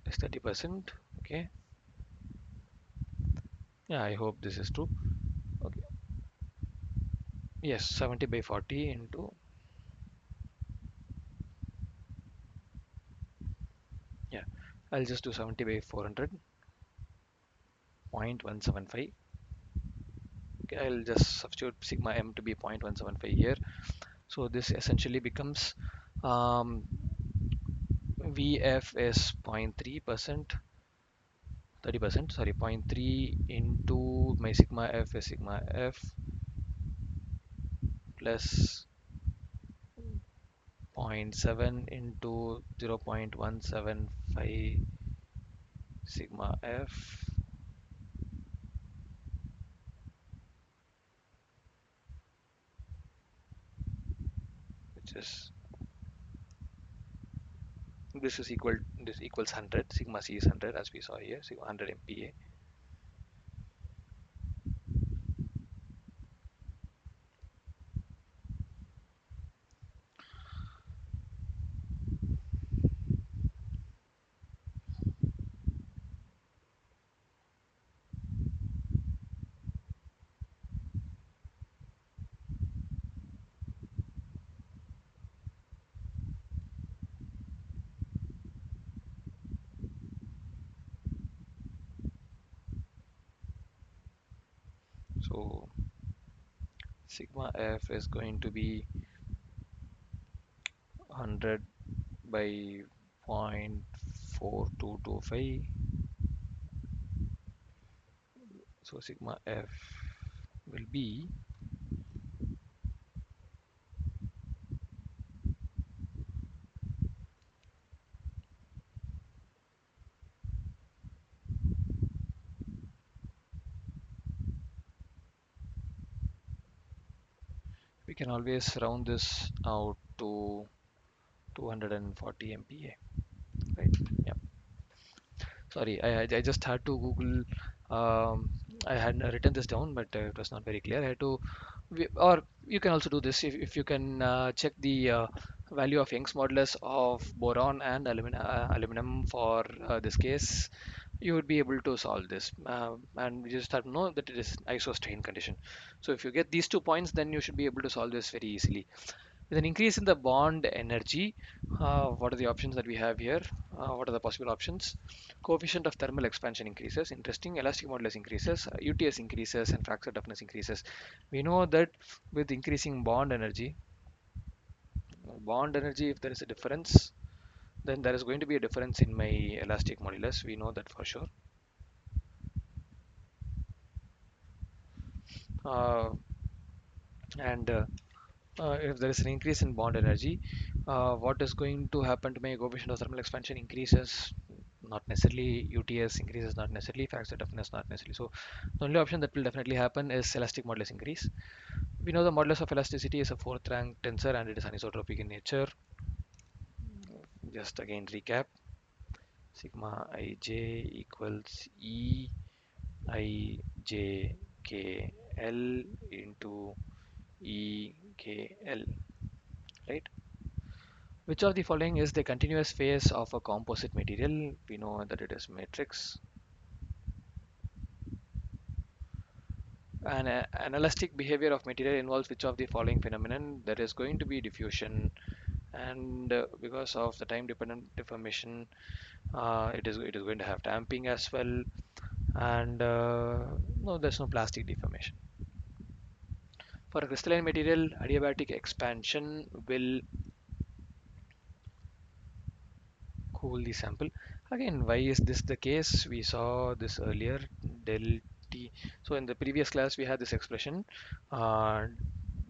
Is 30%, okay? Yeah, I hope this is true. Okay, yes, 70 by 40 into, yeah, I'll just do 70 by 400, 0.175. Okay, I'll just substitute sigma M to be 0.175 here. So this essentially becomes VF is 0.3%, 30%, sorry, 0.3 into my sigma F is sigma F plus zero point 0.7 into 0.175 sigma F, which is, this is equal, this equals 100. Sigma C is 100, as we saw here, sigma 100 MPa. So sigma F is going to be 100 by 0.4225. So sigma F will be, we can always round this out to 240 MPa, right? Yeah. Sorry, I just had to Google. Um, I had written this down, but it was not very clear. I had to, or you can also do this if you can check the value of Young's modulus of boron and aluminum for this case. You would be able to solve this, and you just have to know that it is isostrain condition. So if you get these 2 points, then you should be able to solve this very easily. With an increase in the bond energy, what are the options that we have here? What are the possible options? Coefficient of thermal expansion increases. Interesting. Elastic modulus increases. UTS increases, and fracture toughness increases. We know that with increasing bond energy, if there is a difference, then there is going to be a difference in my elastic modulus. We know that for sure. Uh, and if there is an increase in bond energy, what is going to happen to my coefficient of thermal expansion increases? not necessarily UTS increases, not necessarily fracture toughness, not necessarily. So the only option that will definitely happen is elastic modulus increase. We know the modulus of elasticity is a fourth rank tensor and it is anisotropic in nature. Just again recap, sigma ij equals E ijkl into ekl, right? Which of the following is the continuous phase of a composite material? We know that it is matrix. An elastic behavior of material involves which of the following phenomenon? There is going to be diffusion, and because of the time dependent deformation, it is going to have damping as well, and no, there's no plastic deformation. For a crystalline material, adiabatic expansion will cool the sample. Again, why is this the case? We saw this earlier, del T. So in the previous class, we had this expression, uh,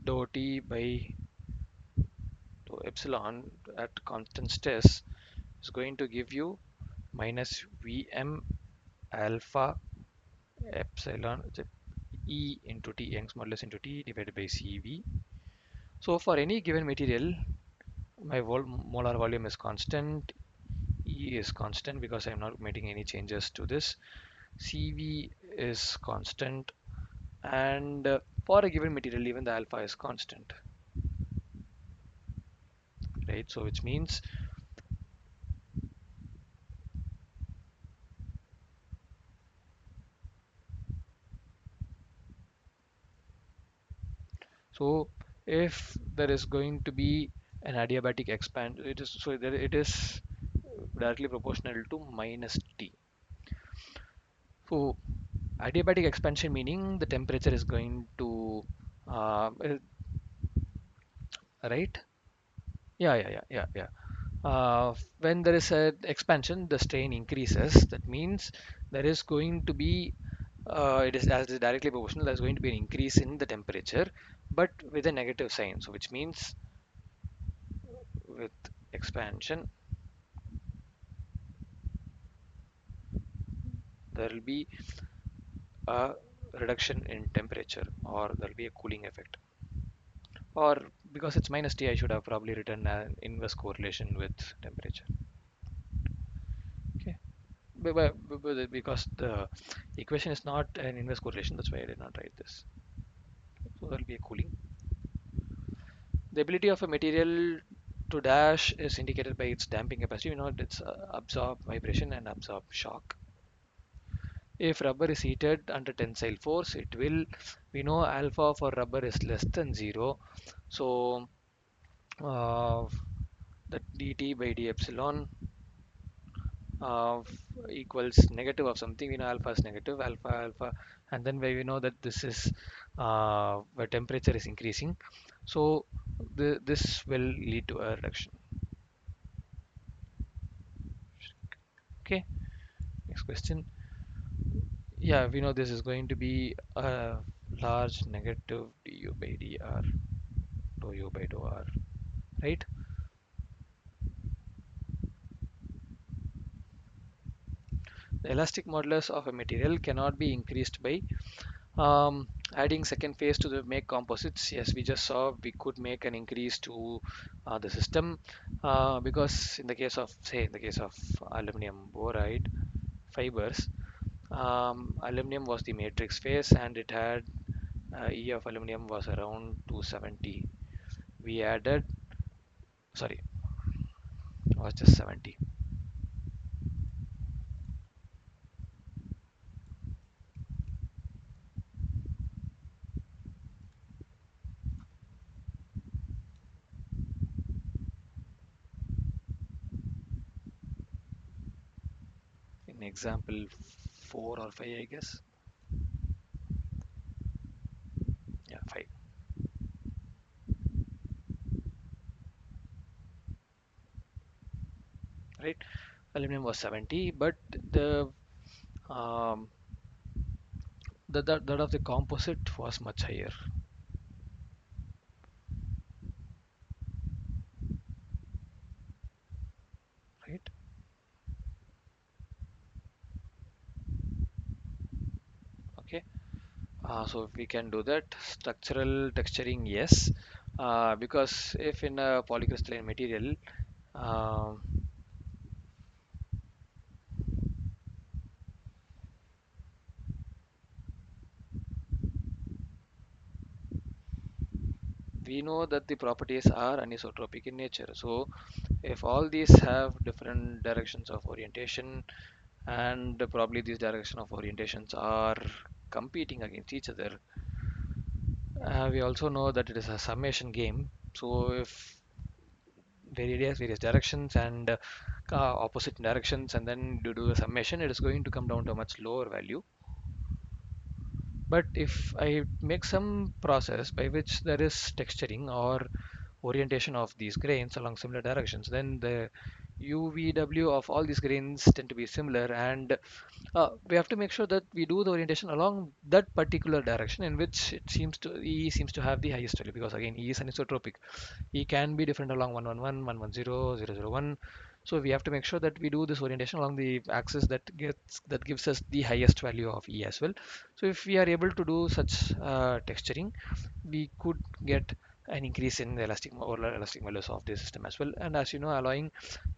dou T by dou epsilon at constant stress is going to give you minus Vm alpha epsilon E into T, Young's modulus into T divided by Cv. So for any given material, my molar volume is constant, E is constant because I'm not making any changes to this. Cv is constant, and for a given material, even the alpha is constant, right? So which means, so if there is going to be an adiabatic expand, it is so there it is directly proportional to minus T. So adiabatic expansion meaning the temperature is going to right? Yeah. When there is an expansion, the strain increases. That means there is going to be, it is as is directly proportional, there's going to be an increase in the temperature, but with a negative sign. So which means with expansion, there will be a reduction in temperature or there will be a cooling effect. Or because it's minus T, I should have probably written an inverse correlation with temperature. Okay. Because the equation is not an inverse correlation, that's why I did not write this. So there will be a cooling. The ability of a material to dash is indicated by its damping capacity. We know it's absorb vibration and absorb shock. If rubber is heated under tensile force, it will, we know alpha for rubber is less than 0. So uh, the dt by d epsilon uh, equals negative of something. We know alpha is negative, alpha, and then where we know that this is where temperature is increasing. So this will lead to a reduction. Okay, next question. Yeah, we know this is going to be a large negative du by dr, dou u by dou r, right? The elastic modulus of a material cannot be increased by adding second phase to the make composites. Yes, we just saw we could make an increase to the system because in the case of, say, in the case of aluminum boride fibers, aluminum was the matrix phase and it had E of aluminum was around 270. We added, sorry, it was just 70. In example 4 or 5, I guess. Yeah, 5. Right? Aluminum was 70, but the um, that of the composite was much higher, right? So if we can do that, structural texturing, yes, because if in a polycrystalline material, um we know that the properties are anisotropic in nature. So if all these have different directions of orientation, and probably these direction of orientations are competing against each other, we also know that it is a summation game. So if various directions and opposite directions, and then you do a summation, it is going to come down to a much lower value. But if I make some process by which there is texturing or orientation of these grains along similar directions, then the UVW of all these grains tend to be similar, and we have to make sure that we do the orientation along that particular direction in which it seems to E seems to have the highest value, because again E is anisotropic. E can be different along 111, 110, 001. So we have to make sure that we do this orientation along the axis that gives us the highest value of E as well. So if we are able to do such texturing, we could get an increase in the elastic values of the system as well. And as you know, alloying,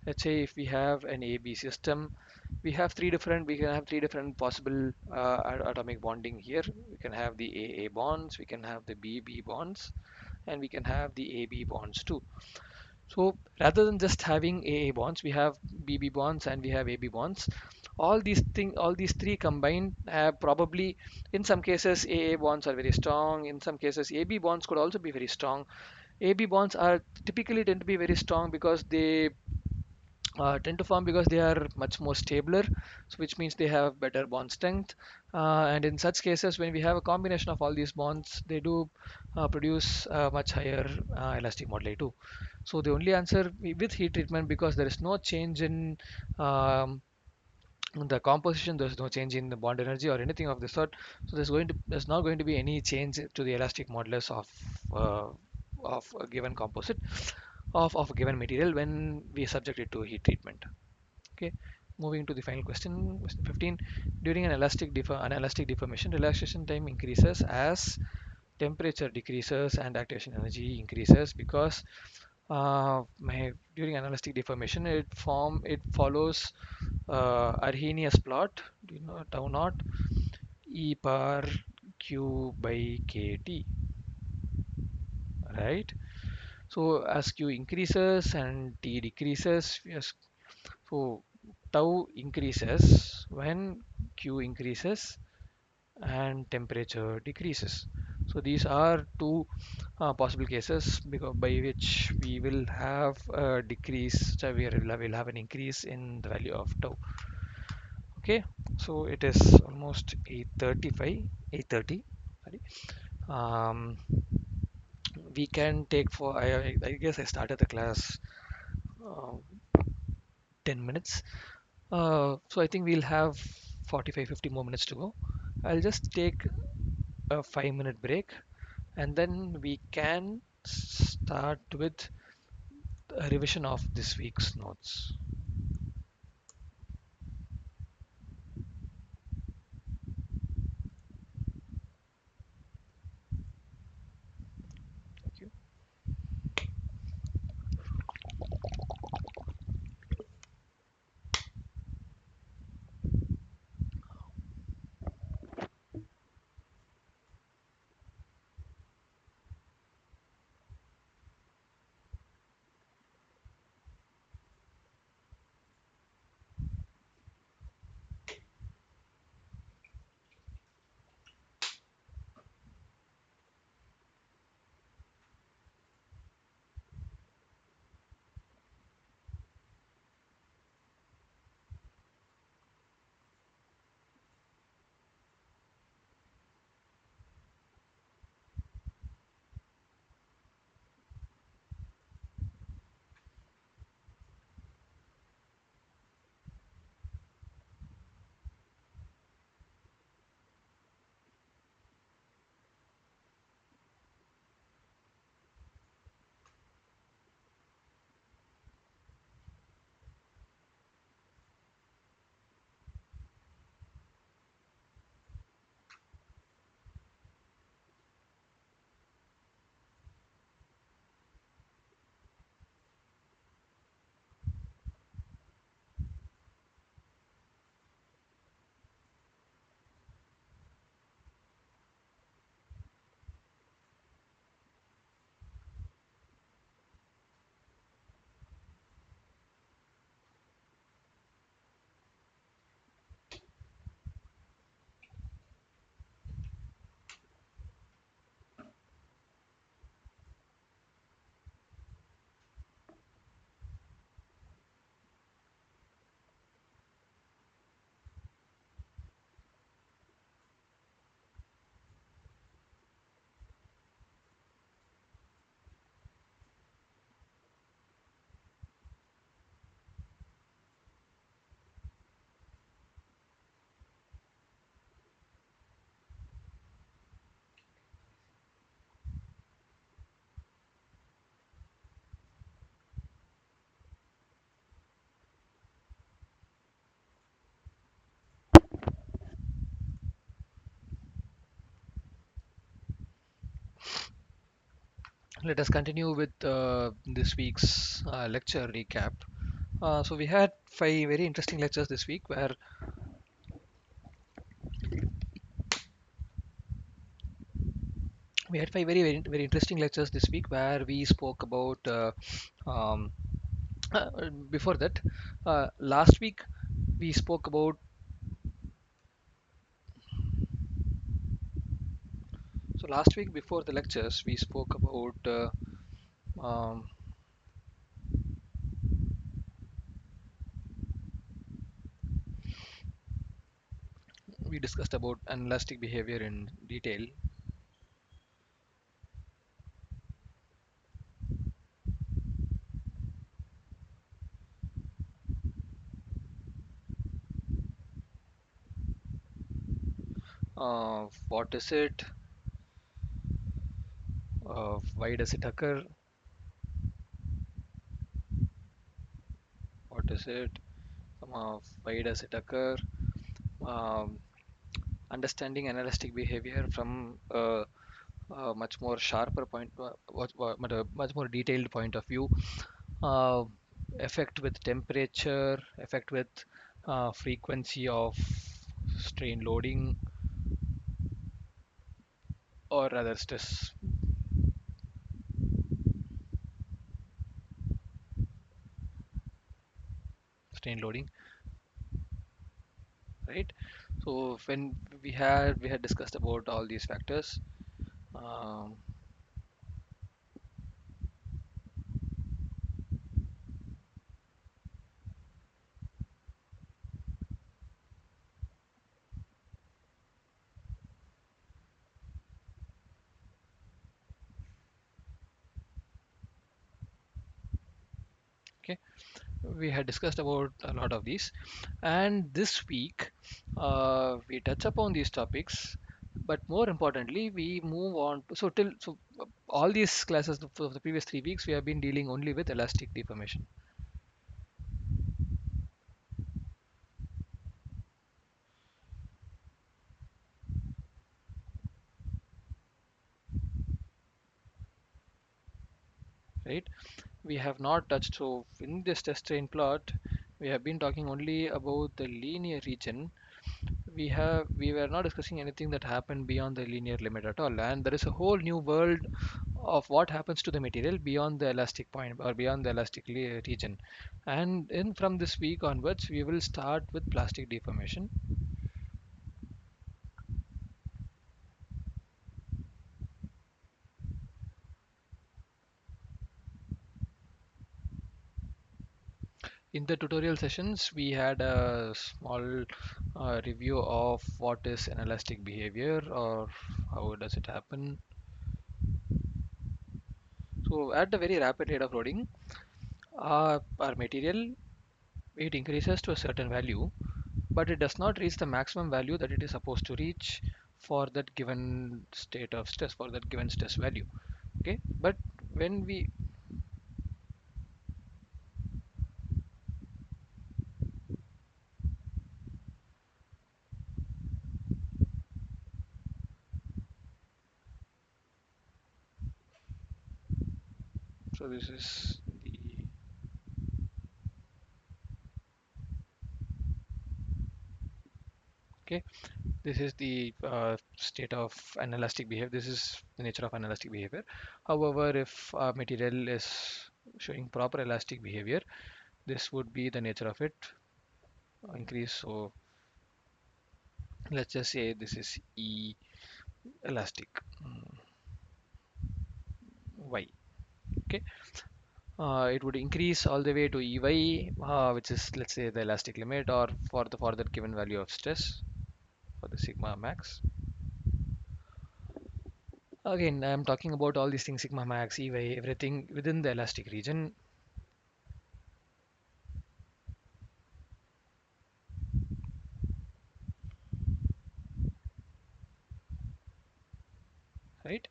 let's say if we have an AB system, we can have three different possible atomic bonding here. We can have the AA bonds, we can have the BB bonds, and we can have the AB bonds too. So rather than just having AA bonds, we have BB bonds and we have AB bonds. All these three combined have probably, in some cases, AA bonds are very strong. In some cases, AB bonds could also be very strong. AB bonds are typically tend to be very strong because they tend to form because they are much more stabler, so which means they have better bond strength. And in such cases, when we have a combination of all these bonds, they do produce much higher elastic moduli too. So the only answer with heat treatment, because there is no change in the composition, there's no change in the bond energy or anything of the sort. So there's not going to be any change to the elastic modulus uh, of a given composite of a given material when we subject it to heat treatment. Okay, moving to the final question, question 15. During an elastic deformation, relaxation time increases as temperature decreases and activation energy increases, because during an elastic deformation it follows Arrhenius plot, you know, tau naught E power Q by KT, right? So as Q increases and T decreases, yes, so tau increases when Q increases and temperature decreases. So these are two possible cases because by which we will have a decrease, so will have an increase in the value of tau. Okay, so it is almost 8:35, 8:30. Sorry. Um, we can take for I guess I started the class uh, 10 minutes. So I think we'll have 45, 50 more minutes to go. I'll just take a 5-minute break, and then we can start with a revision of this week's notes. Thank you. Let us continue with this week's lecture recap. So we had five very interesting lectures this week where we had five very interesting lectures this week where we spoke about um, before that last week we spoke about so last week before the lectures we spoke about um, we discussed about inelastic behavior in detail. What is it? Why does it occur? What is it? Why does it occur? Um, Understanding inelastic behavior from a much more sharper point, much more detailed point of view. Uh, Effect with temperature, effect with frequency of strain loading, or rather stress strain loading, right? So when we had discussed about all these factors. Um, okay, we had discussed about a lot of these, and this week we touch upon these topics, but more importantly we move on to, all these classes of the previous 3 weeks we have been dealing only with elastic deformation, right? We have not touched, so in this test train plot we have been talking only about the linear region. We were not discussing anything that happened beyond the linear limit at all, and there is a whole new world of what happens to the material beyond the elastic point or beyond the region. And in from this week onwards we will start with plastic deformation. In the tutorial sessions we had a small review of what is an elastic behavior or how does it happen. So at the very rapid rate of loading, our material, it increases to a certain value, but it does not reach the maximum value that it is supposed to reach for that given state of stress, for that given stress value. Okay, but when we, so this is the, okay, this is the state of inelastic behavior. This is the nature of inelastic behavior. However, if material is showing proper elastic behavior, this would be the nature of it, increase. So let's just say this is E elastic, Y. Okay, it would increase all the way to EY, which is, let's say, the elastic limit, or for that given value of stress for the sigma max. Again, I'm talking about all these things: sigma max, EY, everything within the elastic region, right?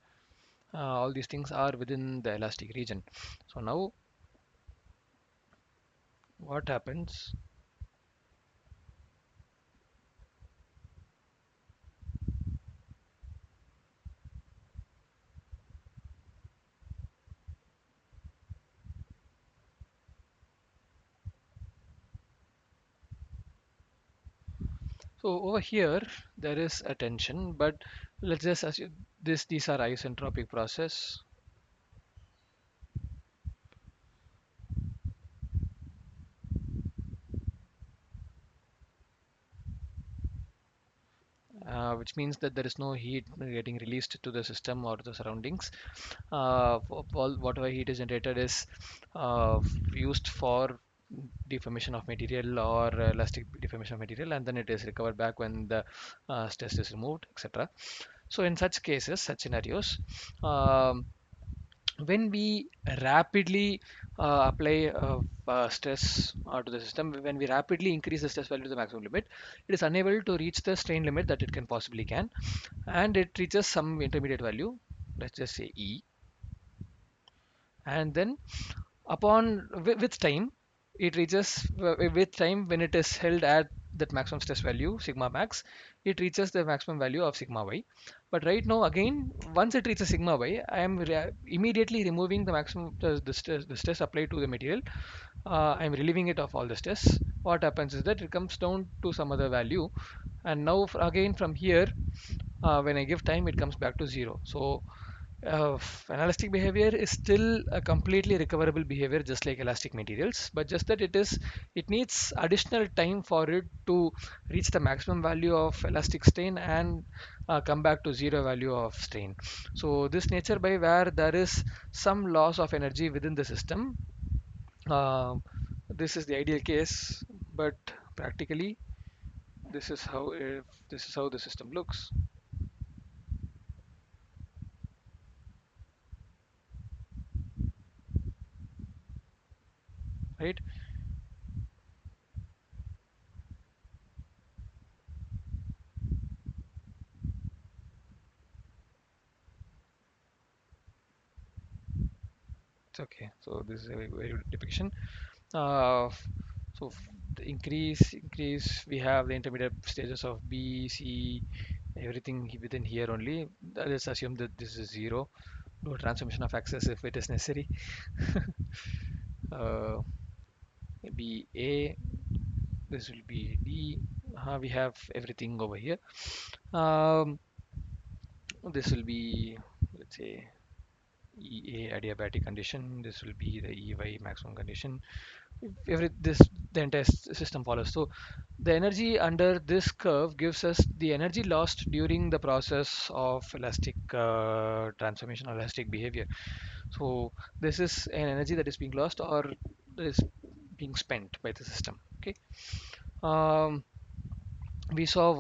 All these things are within the elastic region. So now, what happens? So over here there is a tension, but let's just assume these are isentropic process, which means that there is no heat getting released to the system or the surroundings. All whatever heat is generated is uh, used for deformation of material or elastic deformation of material, and then it is recovered back when the stress is removed, etc. So in such cases, such scenarios, um, when we rapidly apply stress to the system, when we rapidly increase the stress value to the maximum limit, it is unable to reach the strain limit that it can possibly can, and it reaches some intermediate value, let's just say E, and then upon with time it reaches with time when it is held at that maximum stress value sigma max, it reaches the maximum value of sigma y. But right now again, once it reaches sigma y, I am immediately removing the maximum the stress applied to the material. I'm relieving it of all the stress. What happens is that it comes down to some other value, and now again from here, when I give time, it comes back to zero. So elastic behavior is still a completely recoverable behavior, just like elastic materials, but just that it needs additional time for it to reach the maximum value of elastic strain and come back to zero value of strain. So this nature by where there is some loss of energy within the system, uh, this is the ideal case, but practically this is how this is how the system looks, right? It's okay. So this is a very good depiction. Uh, so the increase, we have the intermediate stages of B, C, everything within here only. Let's assume that this is zero. No transformation of axis if it is necessary. Uh, B A, this will be D. We have everything over here. Um, this will be, let's say, EA adiabatic condition. This will be the EY maximum condition. Every this the entire system follows. So the energy under this curve gives us the energy lost during the process of elastic transformation or elastic behavior. So this is an energy that is being lost or is being spent by the system. Okay. Um, we saw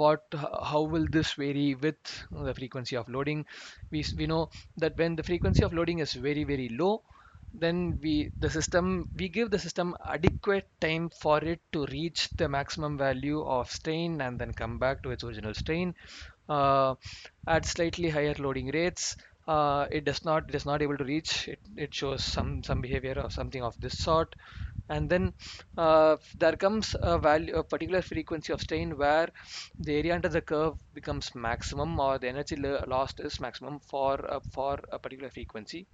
how will this vary with the frequency of loading. We know that when the frequency of loading is very low, then we give the system adequate time for it to reach the maximum value of strain and then come back to its original strain. uh, at slightly higher loading rates, it is not able to reach it. It shows some behavior or something of this sort, and then there comes a particular frequency of strain where the area under the curve becomes maximum, or the energy lost is maximum for a particular frequency,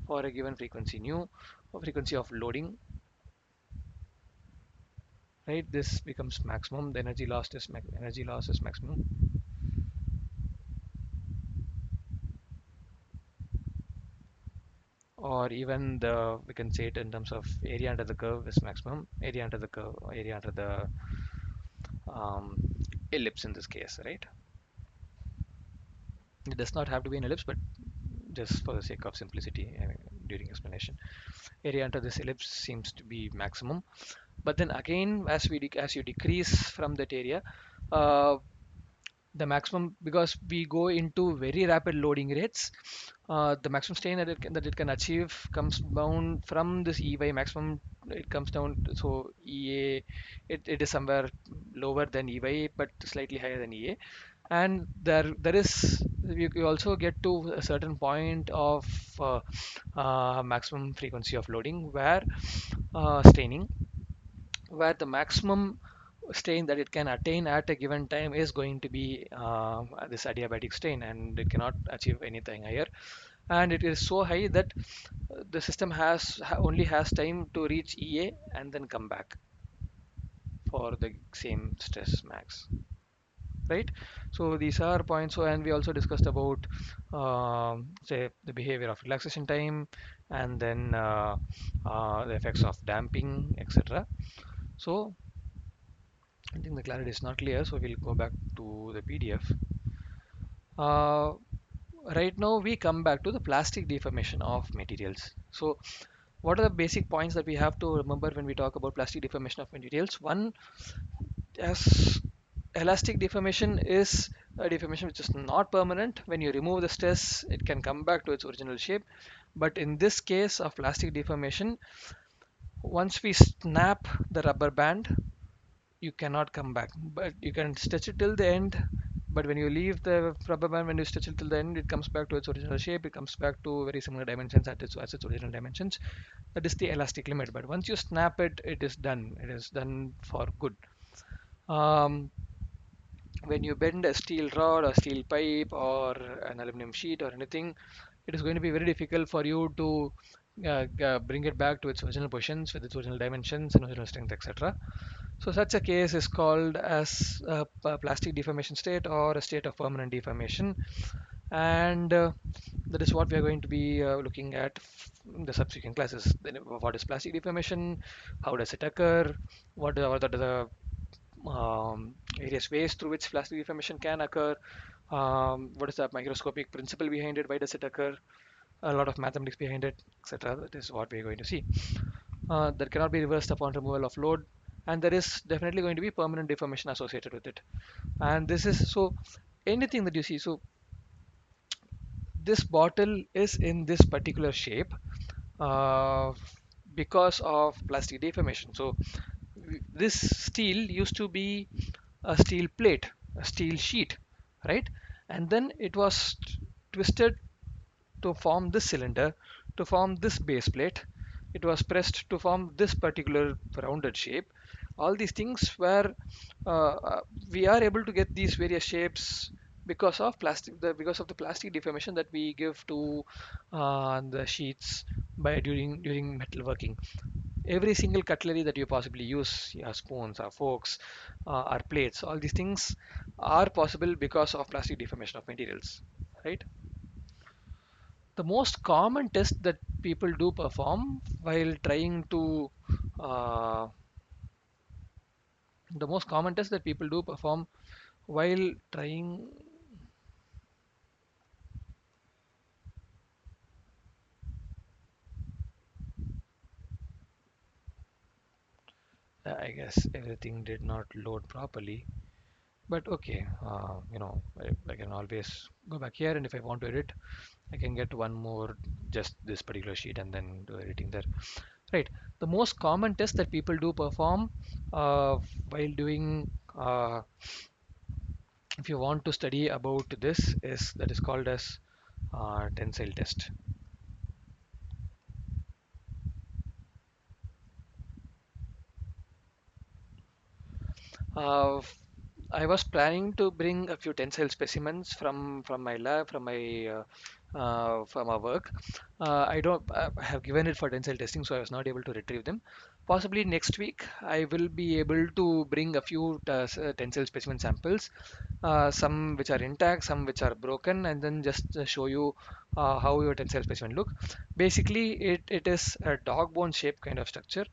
for a given frequency nu, or frequency of loading, right? This becomes maximum, the energy lost is energy loss is maximum. Or even the we can say it in terms of area under the curve is maximum, area under the curve, area under the um, ellipse in this case, right? It does not have to be an ellipse, but just for the sake of simplicity, during explanation, area under this ellipse seems to be maximum. But then again, as you decrease from that area, uh, the maximum, because we go into very rapid loading rates, the maximum strain that it can achieve comes down from this EY maximum. It comes down so EA, it is somewhere lower than EY but slightly higher than EA. And there is, you also get to a certain point of maximum frequency of loading where staining, where the maximum strain that it can attain at a given time is going to be this adiabatic strain, and it cannot achieve anything higher. And it is so high that the system only has time to reach EA and then come back for the same stress max. right? So these are points. So, and we also discussed about say the behavior of relaxation time, and then the effects of damping, etc. So I think the clarity is not clear, so we'll go back to the PDF. uh, right now we come back to the plastic deformation of materials. So what are the basic points that we have to remember when we talk about plastic deformation of materials? One, as elastic deformation is a deformation which is not permanent. When you remove the stress, it can come back to its original shape. But in this case of plastic deformation, once we snap the rubber band, you cannot come back. But you can stretch it till the end. But when you leave the rubber band, when you stretch it till the end, it comes back to its original shape. It comes back to very similar dimensions as its original dimensions. That is the elastic limit. But once you snap it, it is done. It is done for good. Um, when you bend a steel rod or steel pipe or an aluminum sheet or anything, it is going to be very difficult for you to bring it back to its original positions with its original dimensions and original strength, etc. So such a case is called as a plastic deformation state or a state of permanent deformation, and that is what we are going to be looking at in the subsequent classes. Then what is plastic deformation? How does it occur? What are the various ways through which plastic deformation can occur? What is the microscopic principle behind it? Why does it occur? A lot of mathematics behind it, etc. That is what we are going to see. That cannot be reversed upon removal of load, and there is definitely going to be permanent deformation associated with it. And this is so anything that you see. So this bottle is in this particular shape uh, because of plastic deformation. So this steel used to be a steel plate, a steel sheet, right? And then it was twisted to form this cylinder, to form this base plate. It was pressed to form this particular rounded shape. All these things were we are able to get these various shapes because of because of the plastic deformation that we give to the sheets by during metalworking. Every single cutlery that you possibly use, your spoons, our forks, our plates, all these things are possible because of plastic deformation of materials, right? The most common test that people do perform while trying to uh, the most common test that people do perform while trying I guess everything did not load properly, but okay, I can always go back here, and if I want to edit, I can get one more, just this particular sheet, and then do editing there, right? The most common test that people do perform while doing if you want to study about this is that is called as tensile test. Uh, I was planning to bring a few tensile specimens from my lab, from our work. I don't I have given it for tensile testing, so I was not able to retrieve them. Possibly next week, I will be able to bring a few tensile specimen samples, some which are intact, some which are broken, and then just show you how your tensile specimen look. Basically, it is a dog bone shape kind of structure,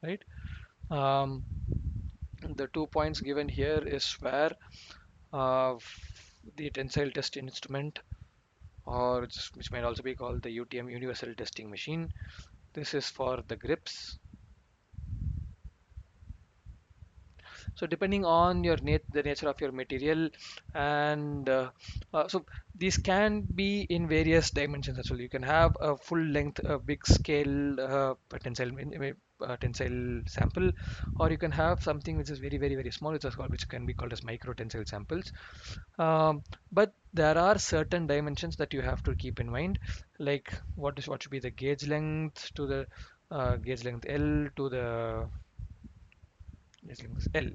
right? Um, the 2 points given here is where uh, the tensile test instrument, or which might also be called the UTM universal testing machine. This is for the grips. So depending on the nature of your material, and so these can be in various dimensions as well. You can have a full length, a big scale tensile sample, or you can have something which is very small, which can be called as micro tensile samples. But there are certain dimensions that you have to keep in mind, like what should be the gauge length to the gauge length L to the gauge length L.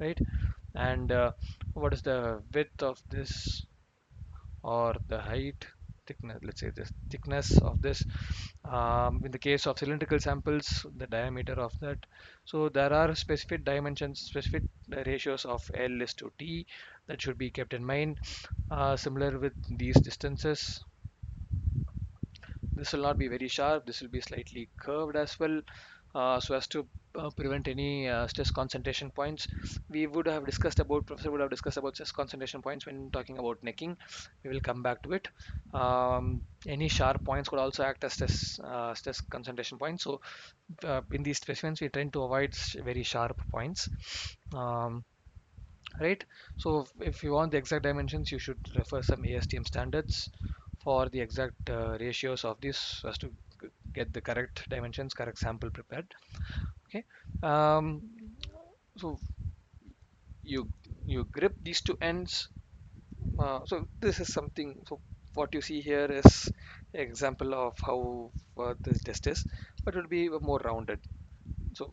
right? And what is the width of this, or the height, thickness, let's say this thickness of this. In the case of cylindrical samples, the diameter of that. So there are specific dimensions, specific ratios of L is to T that should be kept in mind. Similar with these distances, this will not be very sharp, this will be slightly curved as well, so as to prevent any stress concentration points. We would have discussed about, professor would have discussed about stress concentration points when talking about necking. We will come back to it. Any sharp points could also act as stress concentration points. So in these specimens, we tend to avoid very sharp points. Um, right? So if you want the exact dimensions, you should refer some ASTM standards for the exact ratios of this, so as to get the correct dimensions, correct sample prepared. Okay. Um, so you you grip these two ends. So this is something. So what you see here is example of how this test is, but it will be more rounded. So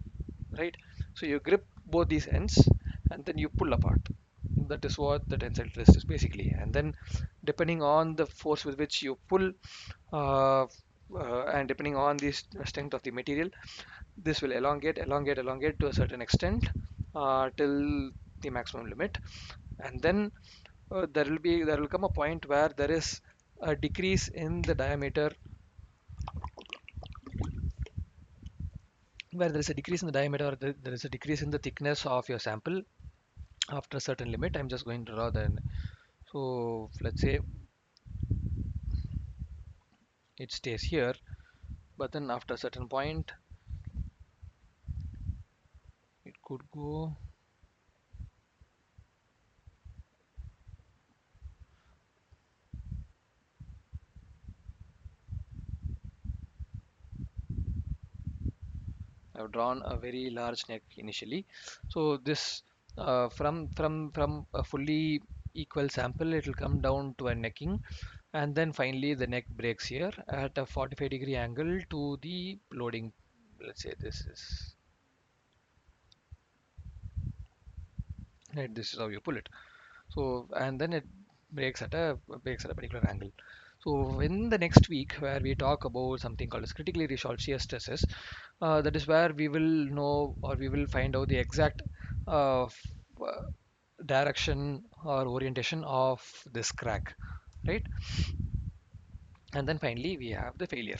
right. So you grip both these ends and then you pull apart. That is what the tensile test is basically. And then depending on the force with which you pull, uh, and depending on the strength of the material, this will elongate to a certain extent till the maximum limit. And then there will come a point where there is a decrease in the diameter, where there is a decrease in the diameter, or there is a decrease in the thickness of your sample after a certain limit. I'm just going to draw then. So let's say it stays here, but then after a certain point, it could go. I've drawn a very large neck initially. So this from a fully equal sample, it will come down to a necking, and then finally the neck breaks here at a 45-degree angle to the loading. Let's say this is right. This is how you pull it. So and then it breaks at a particular angle. So in the next week, where we talk about something called as critically resolved shear stresses, that is where we will know, or we will find out the exact direction or orientation of this crack, right? And then finally we have the failure.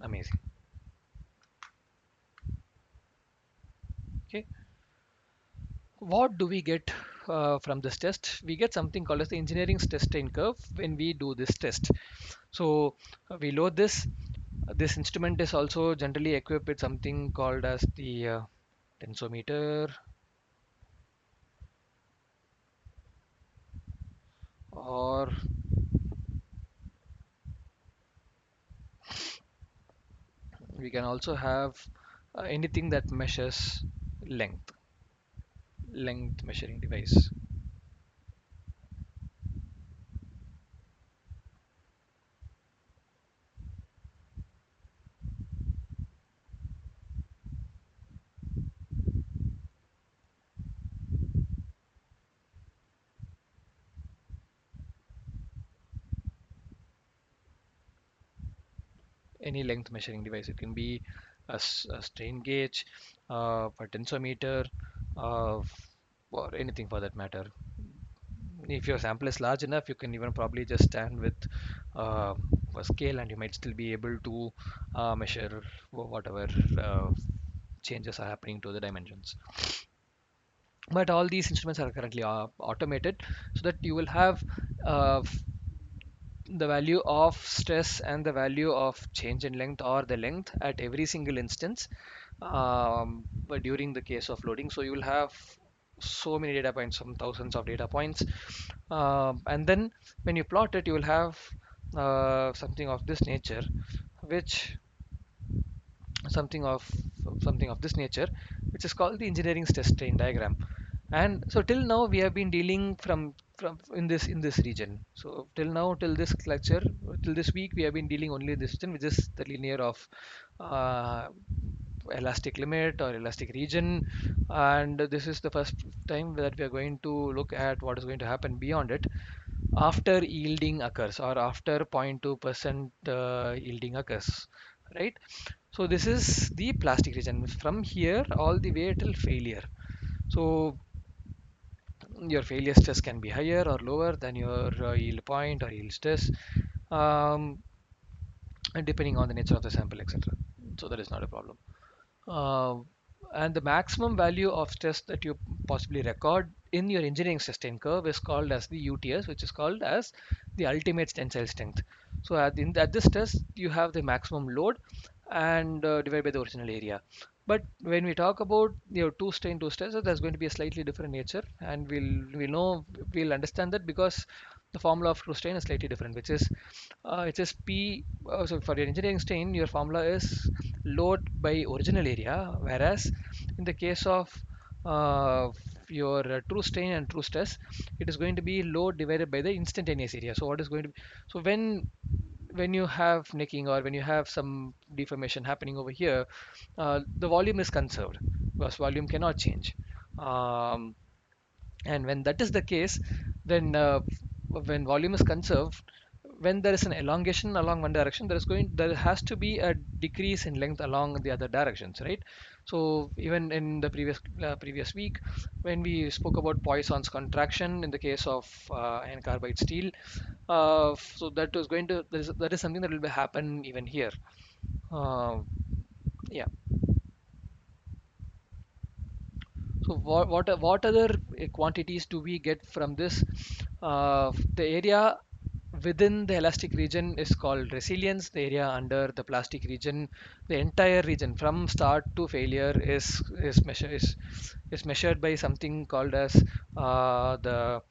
Amazing. Okay, what do we get from this test? We get something called as the engineering stress strain curve when we do this test. So we load this. This instrument is also generally equipped with something called as the tensometer, or we can also have anything that measures length, length measuring device. Any length measuring device. It can be a strain gauge, a tensometer, uh, or anything for that matter. If your sample is large enough, you can even probably just stand with uh, a scale, and you might still be able to measure whatever changes are happening to the dimensions. But all these instruments are currently automated, so that you will have uh, the value of stress and the value of change in length, or the length, at every single instance, but during the case of loading. So you will have so many data points, some thousands of data points, and then when you plot it, you will have something of this nature, which something of something of this nature, which is called the engineering stress strain diagram. And so till now we have been dealing from in this region. So till now, till this lecture, till this week, we have been dealing only this region, which is the linear of uh, elastic limit or elastic region, and this is the first time that we are going to look at what is going to happen beyond it after yielding occurs or after 0.2% yielding occurs, right? So this is the plastic region from here all the way till failure. So your failure stress can be higher or lower than your yield point or yield stress, um, depending on the nature of the sample, etc. So that is not a problem. Uh, and the maximum value of stress that you possibly record in your engineering sustain curve is called as the UTS, which is called as the ultimate tensile strength. So at this stress, you have the maximum load and divided by the original area. But when we talk about two strain, two stress, there's going to be a slightly different nature, and we'll understand that because the formula of two strain is slightly different, which is it is P. So for your engineering strain, your formula is load by original area, whereas in the case of uh, your true strain and true stress, it is going to be load divided by the instantaneous area. So what is going to be, so when you have necking or when you have some deformation happening over here, the volume is conserved because volume cannot change. Um, and when that is the case, then when volume is conserved, when there is an elongation along one direction, there has to be a decrease in length along the other directions, right? So even in the previous week, when we spoke about Poisson's contraction in the case of iron carbide steel, so that is something that will happen even here. Uh, yeah. So what other quantities do we get from this? The area within the elastic region is called resilience. The area under the plastic region, the entire region from start to failure is measured by something called as the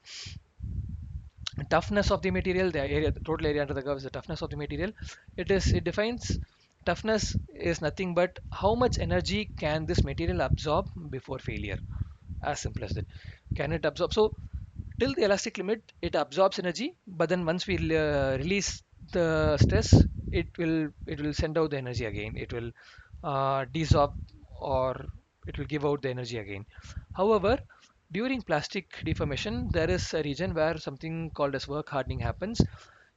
toughness of the material. The area, the total area under the curve is the toughness of the material. It defines toughness is nothing but how much energy can this material absorb before failure. As simple as that. Can it absorb? So till the elastic limit, it absorbs energy, but then once we release the stress, it will send out the energy again. It will desorb or it will give out the energy again. However, during plastic deformation, there is a region where something called as work hardening happens.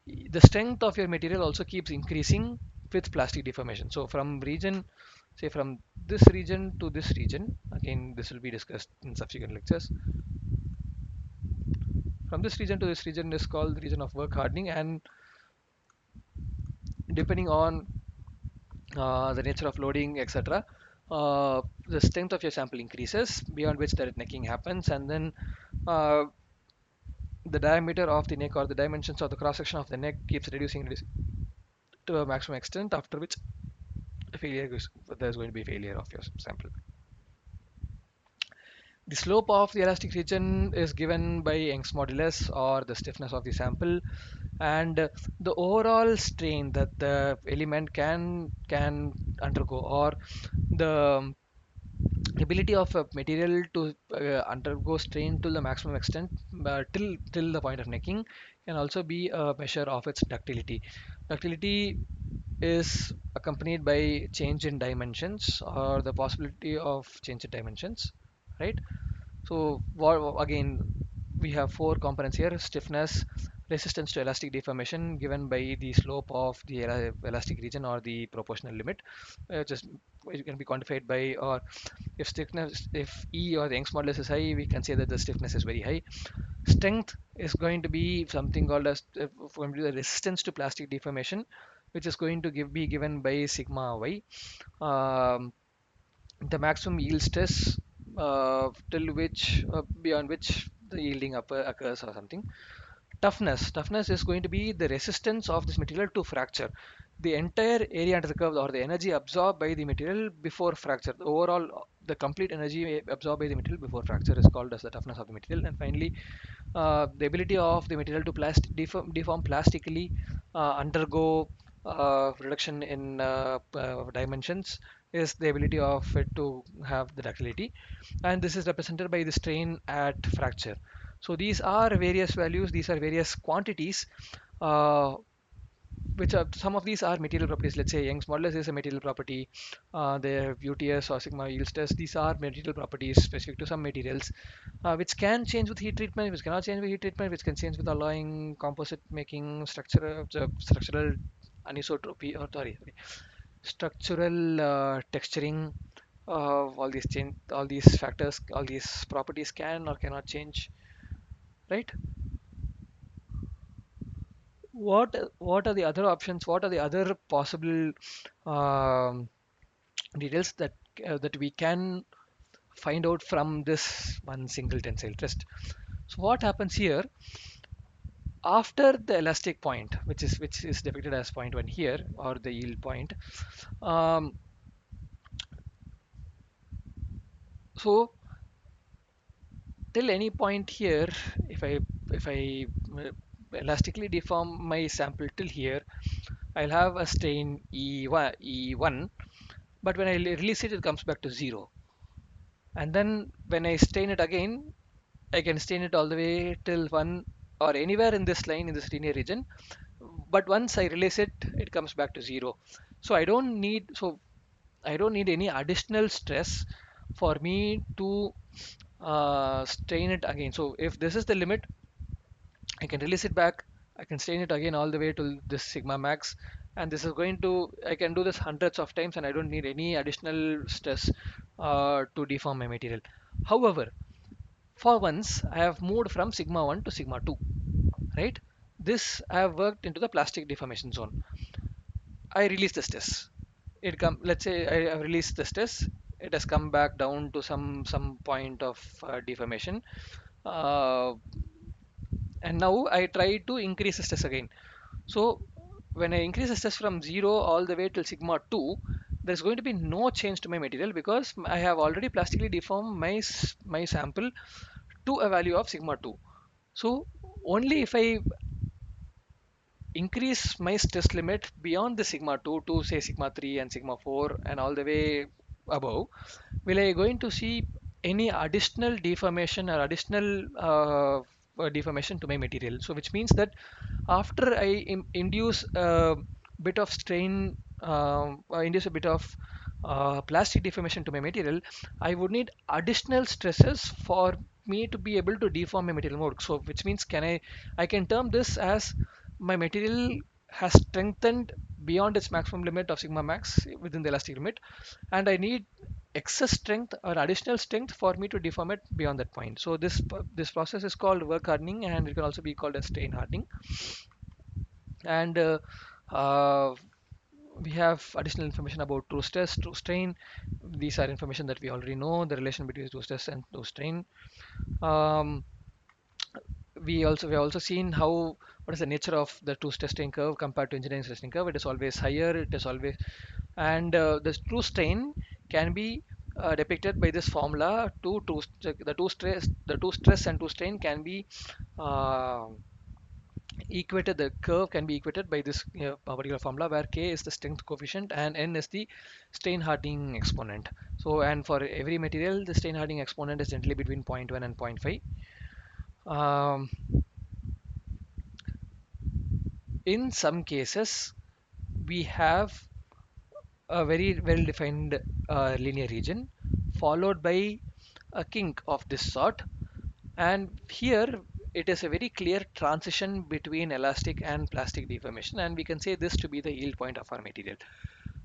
The strength of your material also keeps increasing with plastic deformation. So from region, say from this region to this region, again, this will be discussed in subsequent lectures. From this region to this region is called the region of work hardening, and depending on the nature of loading, etc., the strength of your sample increases, beyond which the necking happens, and then uh, the diameter of the neck or the dimensions of the cross section of the neck keeps reducing to a maximum extent, after which there's going to be failure of your sample. The slope of the elastic region is given by Young's modulus or the stiffness of the sample, and the overall strain that the element can undergo, or the ability of a material to undergo strain to the maximum extent till the point of necking, can also be a measure of its ductility. Ductility is accompanied by change in dimensions or the possibility of change in dimensions, right? So again, we have four components here: stiffness, resistance to elastic deformation given by the slope of the elastic region or the proportional limit. Just it can be quantified by, or if stiffness, if E or the Young's modulus is high, we can say that the stiffness is very high. Strength is going to be something called as going to be the resistance to plastic deformation, which is going to be given by sigma y. Um, the maximum yield stress till which beyond which the yielding up occurs or something. Toughness is going to be the resistance of this material to fracture. The entire area under the curve, or the energy absorbed by the material before fracture, the overall, the complete energy absorbed by the material before fracture is called as the toughness of the material. And finally, the ability of the material to deform plastically, undergo reduction in dimensions, is the ability of it to have the ductility, and this is represented by the strain at fracture. So these are various values, these are various quantities uh, which are some of these are material properties. Let's say Young's modulus is a material property. The UTS or sigma yield stress, these are material properties specific to some materials, which can change with heat treatment, which cannot change with heat treatment, which can change with alloying, composite making, structural anisotropy, or structural texturing. All these factors, all these properties can or cannot change, right? What are the other options? What are the other possible um, details that we can find out from this one single tensile test? So what happens here after the elastic point, which is depicted as point one here, or the yield point? Um, so till any point here, if I uh, elastically deform my sample till here, I'll have a strain E1, but when I release it, it comes back to zero. And then when I strain it again, I can strain it all the way till one or anywhere in this line in this linear region. But once I release it, it comes back to zero. So I don't need any additional stress for me to strain it again. So if this is the limit, I can release it back. I can strain it again all the way to this sigma max. And this is going to, I can do this hundreds of times and I don't need any additional stress to deform my material. However, for once, I have moved from sigma 1 to sigma 2, right? This I have worked into the plastic deformation zone. I release the stress. Let's say I have released the stress. It has come back down to some point of deformation. Uh, and now I try to increase the stress again. So when I increase the stress from 0 all the way till sigma 2, there's going to be no change to my material because I have already plastically deformed my sample to a value of sigma 2. So only if I increase my stress limit beyond the sigma 2 to say sigma 3 and sigma 4 and all the way above, will I going to see any additional deformation or additional deformation to my material. So which means that after I induce a bit of strain, induce a bit of plastic deformation to my material, I would need additional stresses for me to be able to deform my material more. So which means I can term this as my material has strengthened beyond its maximum limit of sigma max within the elastic limit, and I need excess strength or additional strength for me to deform it beyond that point. So this process is called work hardening, and it can also be called as strain hardening. And uh, we have additional information about true stress, true strain. These are information that we already know, the relation between true stress and true strain. Um, we have also seen how what is the nature of the true stress strain curve compared to engineering stress strain curve. It is always higher. It is always, and the true strain can be depicted by this formula. The two stress and two strain can be uh, equated. The curve can be equated by this particular formula where k is the strength coefficient and n is the strain hardening exponent. So and for every material the strain hardening exponent is generally between zero point 0.1 and zero point 0.5. In some cases we have a very well defined linear region followed by a kink of this sort, and here it is a very clear transition between elastic and plastic deformation, and we can say this to be the yield point of our material.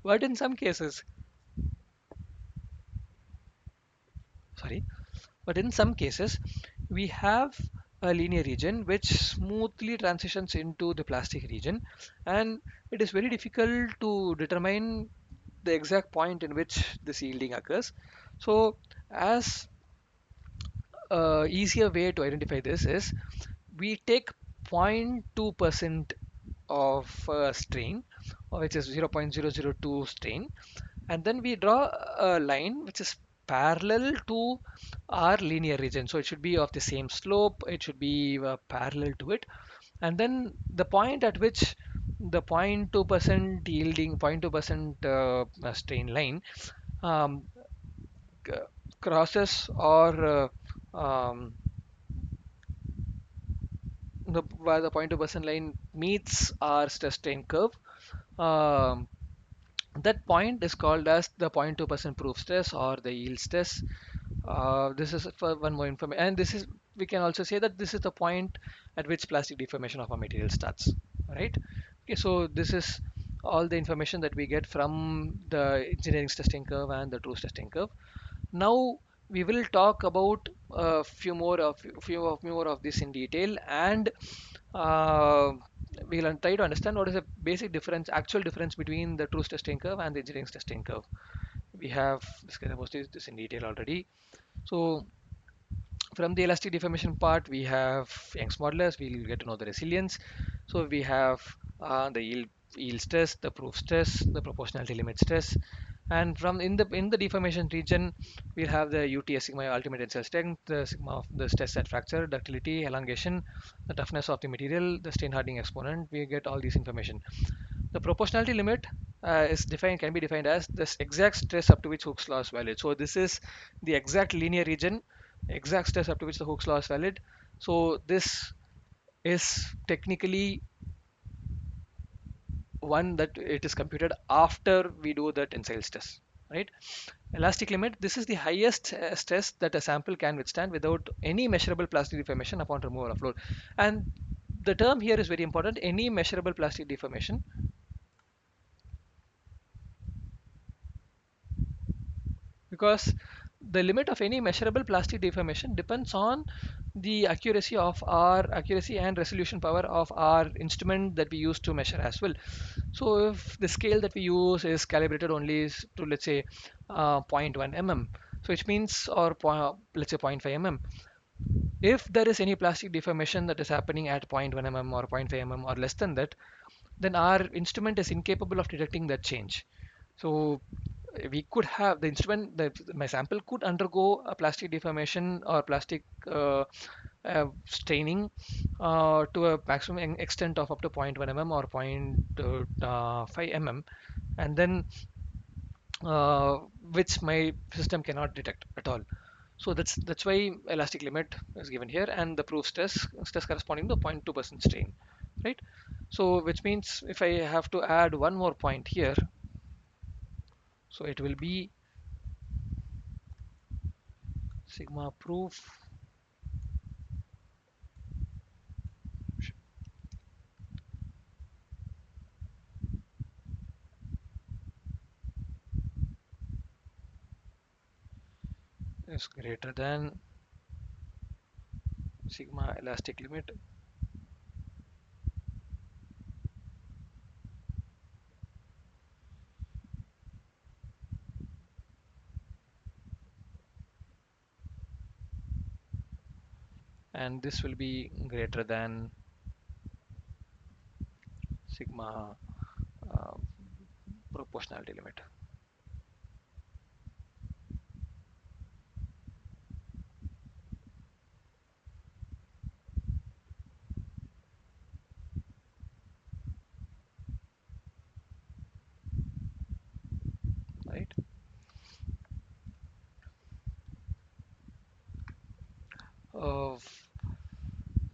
But in some cases, sorry, but in some cases, we have a linear region which smoothly transitions into the plastic region, and it is very difficult to determine the exact point in which this yielding occurs. So, as a easier way to identify this is we take 0.2% of strain, which is 0.002 strain, and then we draw a line which is parallel to our linear region. So it should be of the same slope, it should be parallel to it, and then the point at which the 0.2% yielding 0.2% strain line um, crosses or where the 0.2% line meets our stress strain curve, Um, that point is called as the 0.2% proof stress or the yield stress. This is for one more information, and this is, we can also say that this is the point at which plastic deformation of a material starts, right? Okay, so this is all the information that we get from the engineering testing curve and the truth testing curve. Now we will talk about a few more of this in detail, and uh, we'll try to understand what is the basic difference, actual difference between the truth testing curve and the engineering testing curve. We have discussed about this in detail already. So from the elastic deformation part, we have Young's modulus. We'll get to know the resilience. So we have the yield stress, the proof stress, the proportionality limit stress, and from in the deformation region, we'll have the UTS, sigma ultimate tensile strength, the sigma of the stress at fracture, ductility, elongation, the toughness of the material, the strain hardening exponent. We get all this information. The proportionality limit is defined can be defined as this exact stress up to which Hooke's law is valid. So this is the exact linear region, exact stress up to which the Hooke's law is valid. So this is technically one that it is computed after we do the tensile stress, right? Elastic limit, this is the highest stress that a sample can withstand without any measurable plastic deformation upon removal of load. And the term here is very important, any measurable plastic deformation, because the limit of any measurable plastic deformation depends on the accuracy and resolution power of our instrument that we use to measure as well. So if the scale that we use is calibrated only to, let's say, zero point 0.1 mm, so which means, or let's say 0.5 mm, if there is any plastic deformation that is happening at 0.1 mm or 0.5 mm or less than that, then our instrument is incapable of detecting that change. So we could have the instrument, my sample could undergo a plastic deformation or plastic staining to a maximum extent of up to 0.1 mm or 0.5 mm, and then uh, which my system cannot detect at all. So that's why elastic limit is given here, and the proof stress corresponding to 0.2% strain, right? So which means if I have to add one more point here, so it will be sigma proof is greater than sigma elastic limit, and this will be greater than sigma uh, proportionality limit, right? Uh,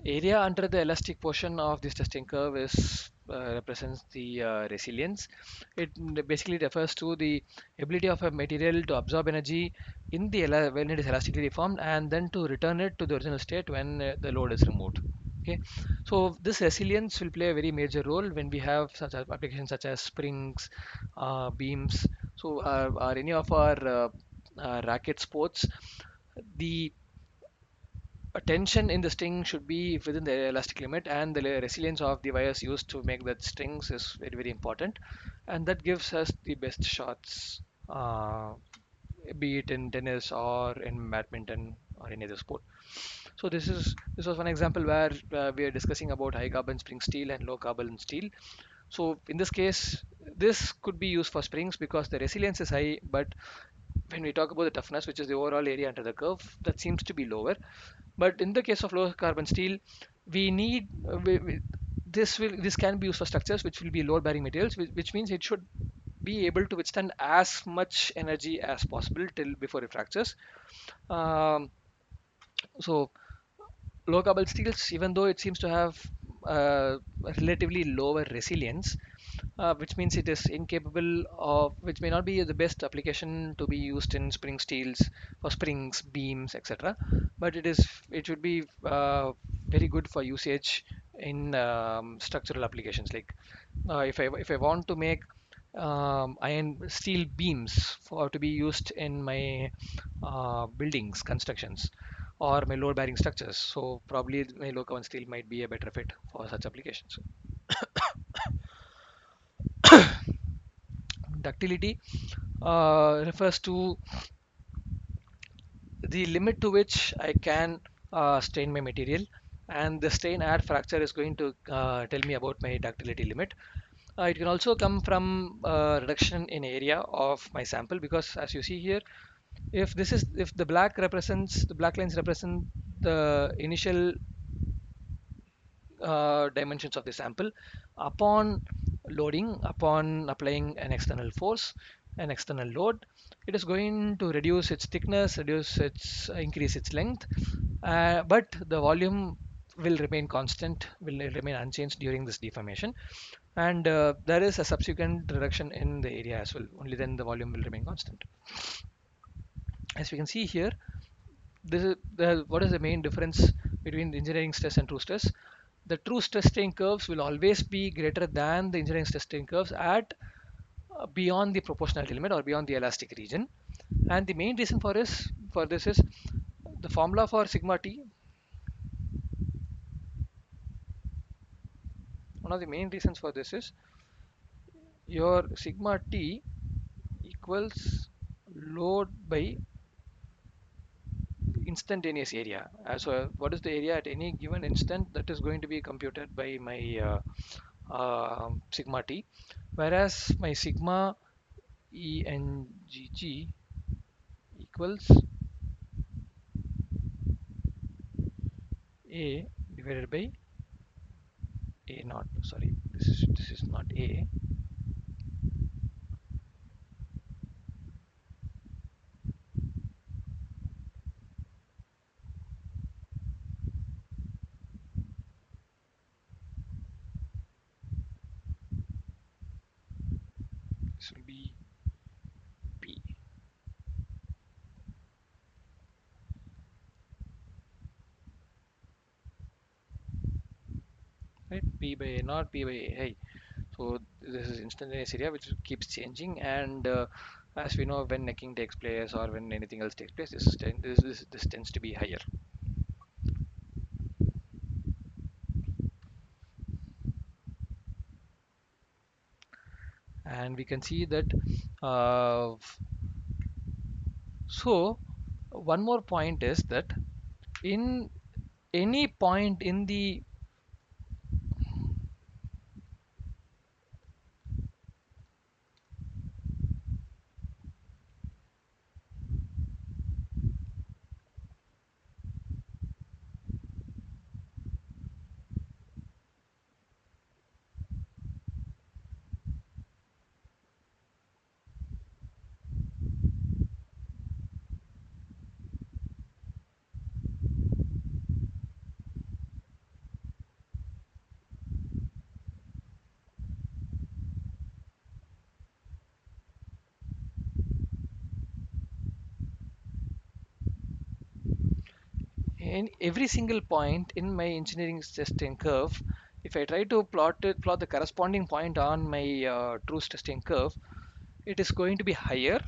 Area under the elastic portion of this testing curve is represents the resilience. It basically refers to the ability of a material to absorb energy in the when it is elastically deformed, and then to return it to the original state when the load is removed. Okay, so this resilience will play a very major role when we have such applications such as springs, beams. So, are any of our racket sports, the tension in the string should be within the elastic limit, and the resilience of the wires used to make that strings is very, very important, and that gives us the best shots, be it in tennis or in badminton or any other sport. So this was one example where we are discussing about high carbon spring steel and low carbon steel. So in this case, this could be used for springs because the resilience is high, but when we talk about the toughness, which is the overall area under the curve, that seems to be lower. But in the case of low carbon steel, we need this can be used for structures which will be load bearing materials, which means it should be able to withstand as much energy as possible till before it fractures. Um, so low carbon steels, even though it seems to have relatively lower resilience, which means it is incapable of, which may not be the best application to be used in spring steels or springs, beams, etc. But it should be very good for usage in structural applications. Like if I want to make iron steel beams for to be used in my buildings, constructions, or my load bearing structures. So probably my low carbon steel might be a better fit for such applications. Ductility refers to the limit to which I can strain my material, and the strain at fracture is going to tell me about my ductility limit. It can also come from reduction in area of my sample, because as you see here, if the black lines represent the initial dimensions of the sample. Upon loading, upon applying an external force, an external load, it is going to reduce its thickness, increase its length, but the volume will remain constant, will remain unchanged during this deformation, and there is a subsequent reduction in the area as well. Only then the volume will remain constant. As we can see here, what is the main difference between the engineering stress and true stress? The true stress strain curves will always be greater than the engineering stress strain curves at beyond the proportionality limit or beyond the elastic region. And the main reason for this is the formula for sigma t. One of the main reasons for this is your sigma t equals load by instantaneous area. So what is the area at any given instant, that is going to be computed by my sigma t, whereas my sigma ENGG equals A divided by A naught. Sorry, this is not A. This will be P. Right? P by A naught, P by A. So this is instantaneous area which keeps changing, and as we know, when necking takes place or when anything else takes place, this tends to be higher. And we can see that uh, so one more point is that in any point in the in every single point in my engineering testing curve, if I try to plot the corresponding point on my true testing curve, it is going to be higher.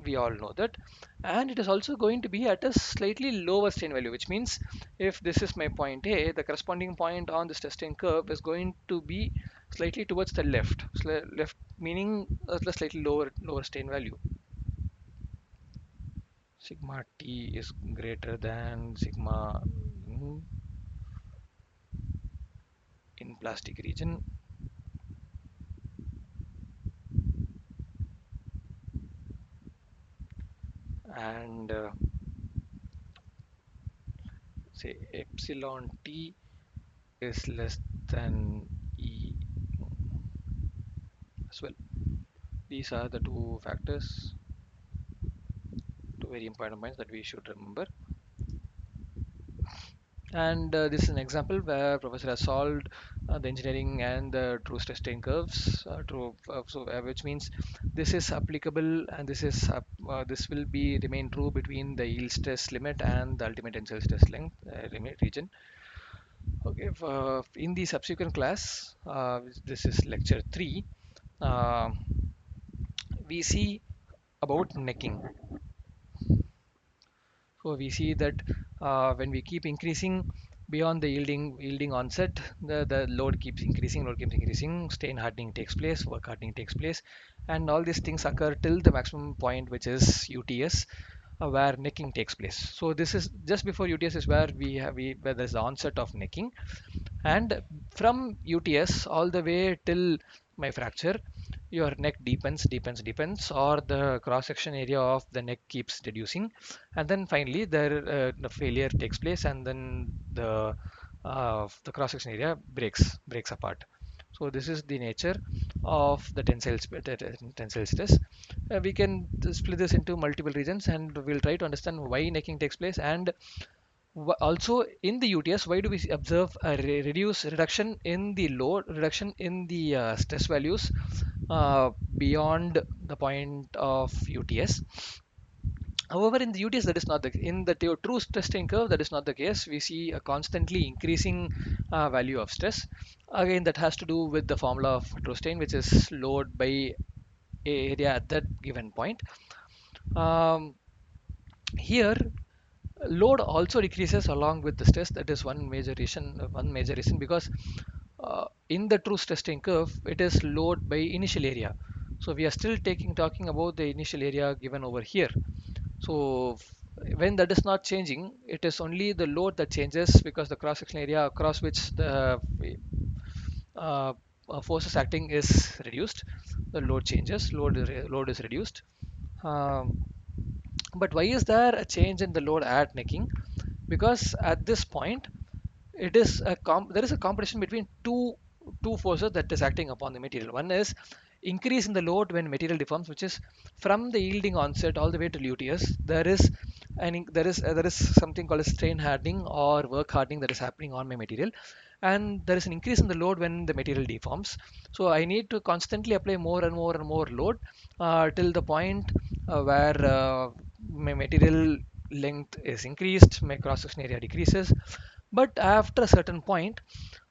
We all know that, and it is also going to be at a slightly lower strain value, which means if this is my point A, the corresponding point on this testing curve is going to be slightly towards the left, left meaning a slightly lower strain value. Sigma t is greater than sigma in plastic region, and say epsilon t is less than E as well. These are the two factors, two very important points that we should remember. And this is an example where professor has solved the engineering and the true stress strain curves, which means this is applicable, and this will be remain true between the yield stress limit and the ultimate tensile stress length limit region. Okay, in the subsequent class, this is lecture 3, uh, we see about necking. So we see that when we keep increasing beyond the yielding onset, the load keeps increasing, strain hardening takes place, work hardening takes place, and all these things occur till the maximum point, which is UTS, where necking takes place. So this is just before UTS is where where there's the onset of necking, and from UTS all the way till my fracture, your neck deepens, or the cross section area of the neck keeps reducing, and then finally the failure takes place, and then the cross section area breaks apart. So this is the nature of the tensile stress. We can split this into multiple regions, and we'll try to understand why necking takes place, and also in the UTS, why do we observe a reduction in the load, reduction in the stress values beyond the point of UTS. However, in the UTS, that is not the in the true stress strain curve. That is not the case. We see a constantly increasing value of stress. Again, that has to do with the formula of true strain, which is load by area at that given point. Um, Here, load also decreases along with the stress. That is one major reason, because in the true stress strain curve, it is load by initial area. So we are still talking about the initial area given over here. So when that is not changing, it is only the load that changes, because the cross section area across which the uh, forces acting is reduced, the load changes, load is reduced. Um, but why is there a change in the load at necking? Because at this point, there is a competition between two forces that is acting upon the material. One is increase in the load when material deforms, which is from the yielding onset all the way to luteus. There is something called a strain hardening or work hardening that is happening on my material, and there is an increase in the load when the material deforms. So I need to constantly apply more and more and more load till the point where my material length is increased, my cross section area decreases. But after a certain point,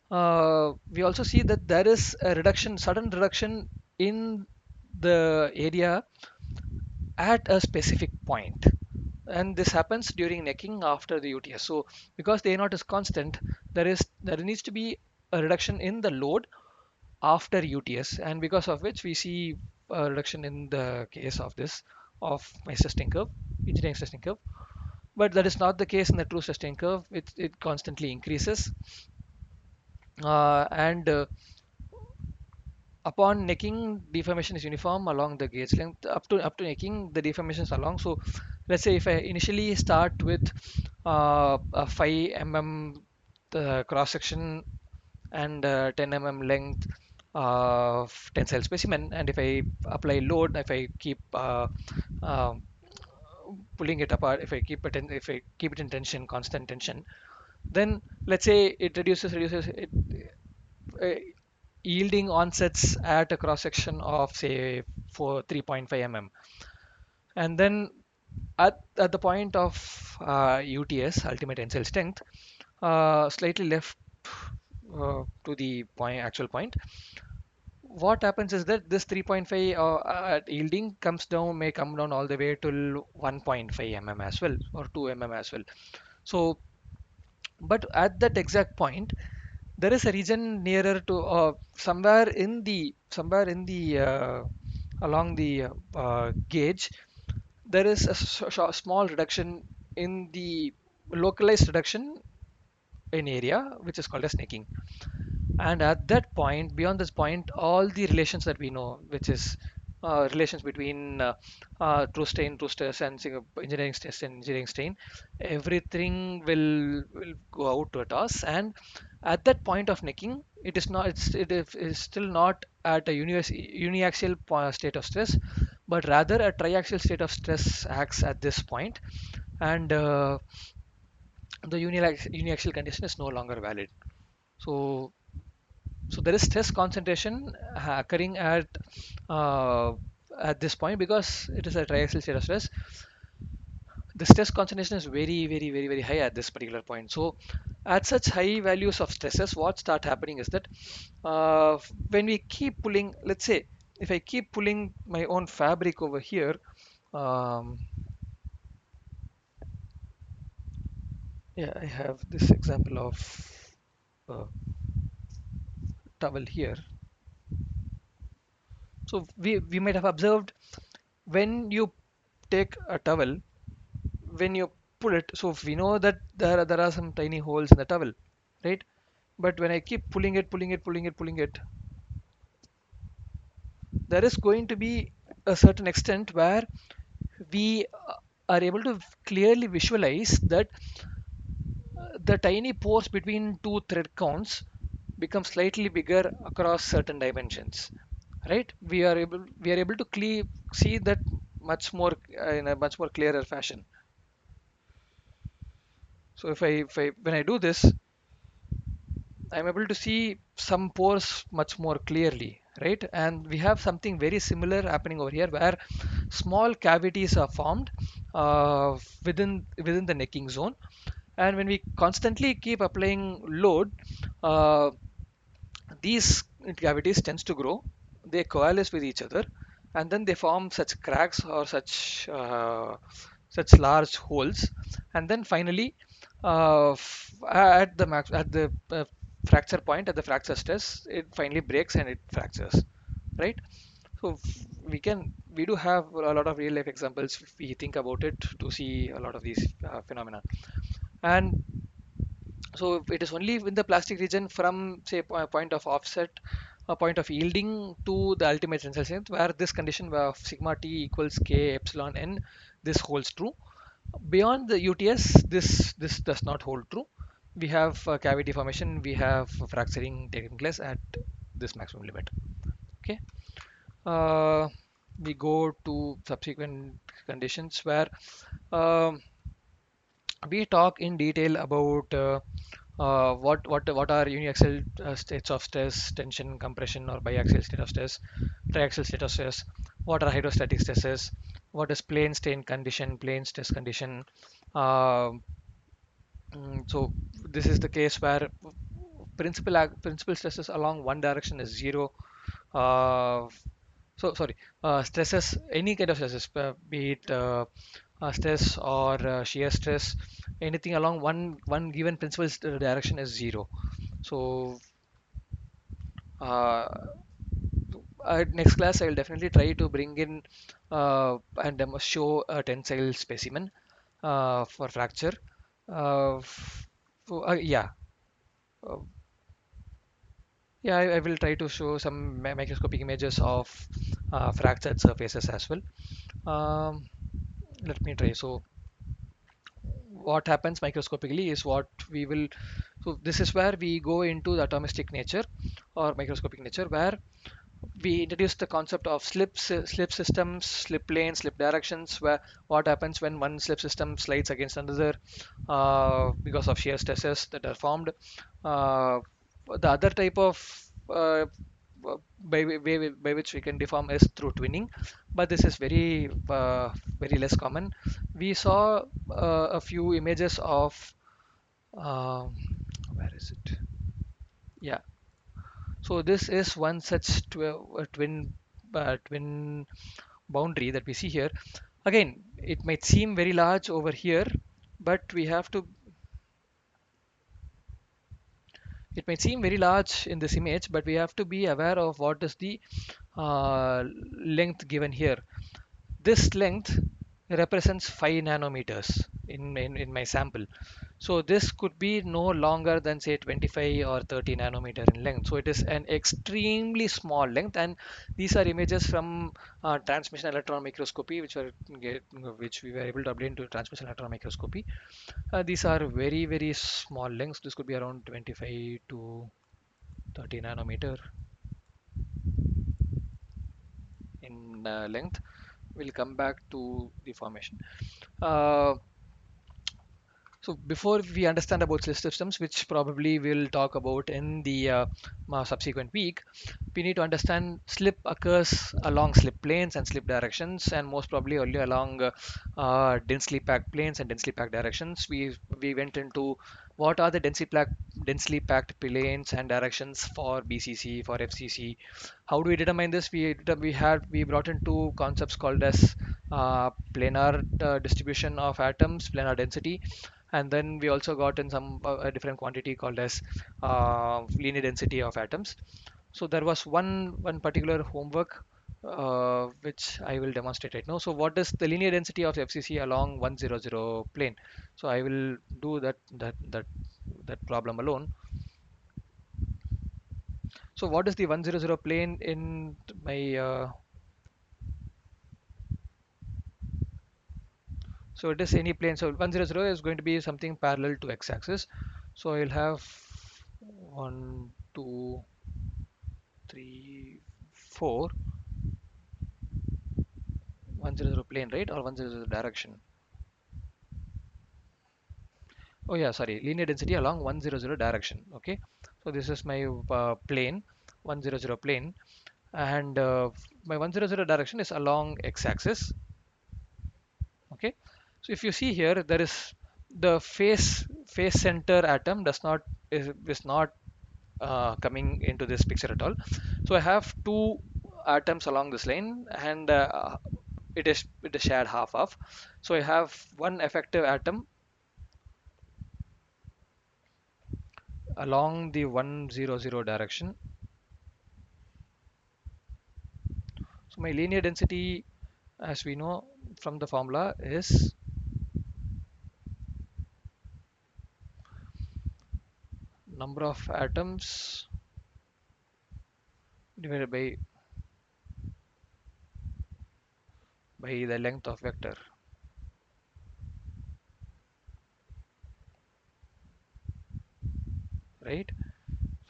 we also see that there is a sudden reduction in the area at a specific point. And this happens during necking after the UTS. So because the A0 is constant, there needs to be a reduction in the load after UTS, and because of which we see a reduction in the case of of my testing curve, engineering testing curve. But that is not the case in the true testing curve. It constantly increases, and upon necking, deformation is uniform along the gauge length. Up to necking, the deformation is along. So let's say if I initially start with a 5 mm cross section and 10 mm length tensile specimen, and if I apply load, if I keep uh, pulling it apart, if I keep it in tension, constant tension, then let's say it reduces it, uh, yielding onsets at a cross section of say for 3.5 mm, and then at the point of UTS, ultimate tensile strength, slightly left to the actual point, what happens is that this 3.5 at yielding may come down all the way to 1.5 mm as well, or 2 mm as well. So but at that exact point, there is a region nearer to somewhere in the along the gauge, there is a small reduction in the localized reduction in area, which is called as necking. And at that point, beyond this point, all the relations that we know, which is relations between true stress, and engineering stress and engineering strain, everything will go out to a toss. And at that point of necking, it is still not at a uniaxial state of stress, but rather a triaxial state of stress acts at this point. And the uniaxial condition is no longer valid. So, so there is stress concentration occurring uh, at this point because it is a triaxial state of stress. The stress concentration is very high at this particular point. So at such high values of stresses, what start happening is that uh, when we keep pulling, let's say if I keep pulling my own fabric over here, um, yeah, I have this example of uh, towel here. So we might have observed when you take a towel, when you pull it, so we know that there are some tiny holes in the towel, right? But when I keep pulling it, there is going to be a certain extent where we are able to clearly visualize that the tiny pores between two thread counts become slightly bigger across certain dimensions, right? We are able to see that much more in a much more clearer fashion. So if I when I do this, I'm able to see some pores much more clearly, right? And we have something very similar happening over here where small cavities are formed within the necking zone. And when we constantly keep applying load, uh, these cavities tends to grow, they coalesce with each other, and then they form such cracks or such large holes, and then finally, at the fracture point, at the fracture stress, it finally breaks and it fractures, right? So we do have a lot of real life examples if we think about it to see a lot of these phenomena. And so it is only in the plastic region from say a point of offset, a point of yielding to the ultimate tensile strength where this condition of sigma t equals k epsilon n, this holds true. Beyond the UTS, this does not hold true. We have cavity formation, we have fracturing taking place at this maximum limit. Okay. Uh, we go to subsequent conditions where um, we talk in detail about what are uniaxial states of stress, tension, compression, or biaxial state of stress, triaxial state of stress, what are hydrostatic stresses, what is plane strain condition, plane stress condition. Uh, so this is the case where principal stresses along one direction is zero. Uh, so sorry, stresses, any kind of stresses, be it stress or shear stress, anything along one given principal direction is zero. So uh, next class I will definitely try to bring in and show a tensile specimen for fracture. Yeah, uh, yeah, I will try to show some microscopic images of fractured surfaces as well. Um, Let me try. So what happens microscopically is what we will. So this is where we go into the atomistic nature or microscopic nature, where we introduce the concept of slip systems, slip lanes, slip directions, where what happens when one slip system slides against another because of shear stresses that are formed. Uh, the other type of by which we can deform is through twinning, but this is very less common. We saw a few images of um, where is it? Yeah, so this is one such twin boundary that we see here. Again, it might seem very large over here, but we have to. It might seem very large in this image, but we have to be aware of what is the length given here. This length represents 5 nanometers in my sample. So this could be no longer than say 25 or 30 nanometer in length. So it is an extremely small length, and these are images from transmission electron microscopy, which we were able to obtain to transmission electron microscopy. These are very small lengths. This could be around 25 to 30 nanometer in length. We'll come back to the formation. Uh, So before we understand about slip systems, which probably we'll talk about in the subsequent week, we need to understand slip occurs along slip planes and slip directions, and most probably only along densely packed planes and densely packed directions. We went into what are the densely packed planes and directions for BCC, for FCC. How do we determine this? We brought into concepts called as planar distribution of atoms, planar density, and then we also got in some a different quantity called as linear density of atoms. So there was one particular homework which I will demonstrate right now. So what is the linear density of FCC along 100 plane? So I will do that problem alone. So what is the 100 plane in my so it is any plane. So 100 is going to be something parallel to x-axis. So I'll have 1, 2, 3, 4, 100 plane, right? Or 100 direction. Oh yeah, sorry, linear density along 100 direction. Okay, so this is my plane, 100 plane, and my 100 direction is along x-axis. Okay, so if you see here, there is the face center atom is not coming into this picture at all. So I have two atoms along this line, and it is shared half half. So I have one effective atom along the 100 direction. So my linear density, as we know from the formula, is number of atoms divided by the length of vector, right?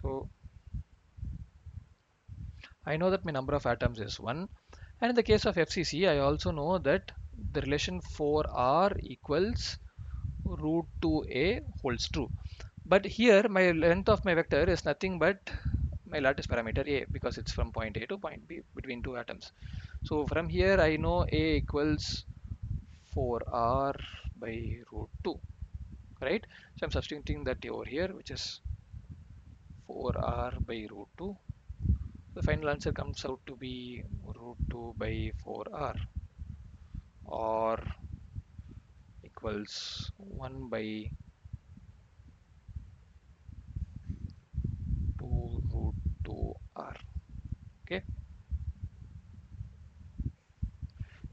So I know that my number of atoms is 1, and in the case of FCC I also know that the relation 4r equals root 2a holds true. But here my length of my vector is nothing but my lattice parameter a, because it's from point A to point B between two atoms. So from here I know a equals 4r by root 2, right? So I'm substituting that over here, which is 4r by root 2. The final answer comes out to be root 2 by 4r, or equals 1 by 2 root 2r. Okay.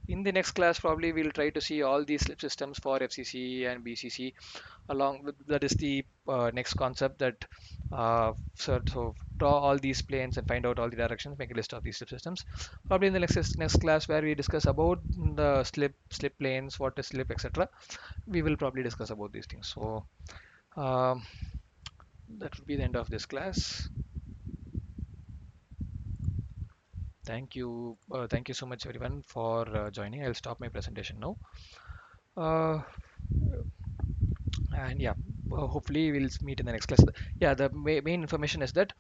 In the next class, probably we'll try to see all these slip systems for FCC and BCC. Along with that is the next concept that so draw all these planes and find out all the directions, make a list of these slip systems. Probably in the next class where we discuss about the slip planes, what is slip, etc. We will probably discuss about these things. So um, that would be the end of this class. Thank you so much everyone for joining. I'll stop my presentation now. Uh, and yeah, hopefully we'll meet in the next class. Yeah, the main information is that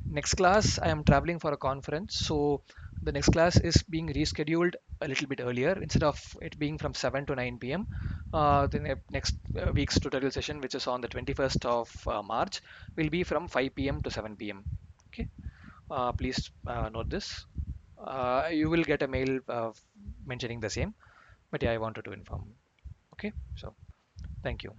next class I am traveling for a conference, so the next class is being rescheduled a little bit earlier. Instead of it being from 7 to 9 p.m., the next week's tutorial session, which is on the 21st of March, will be from 5 p.m. to 7 p.m. Okay, please note this. You will get a mail mentioning the same, but yeah, I wanted to inform. Okay, so thank you.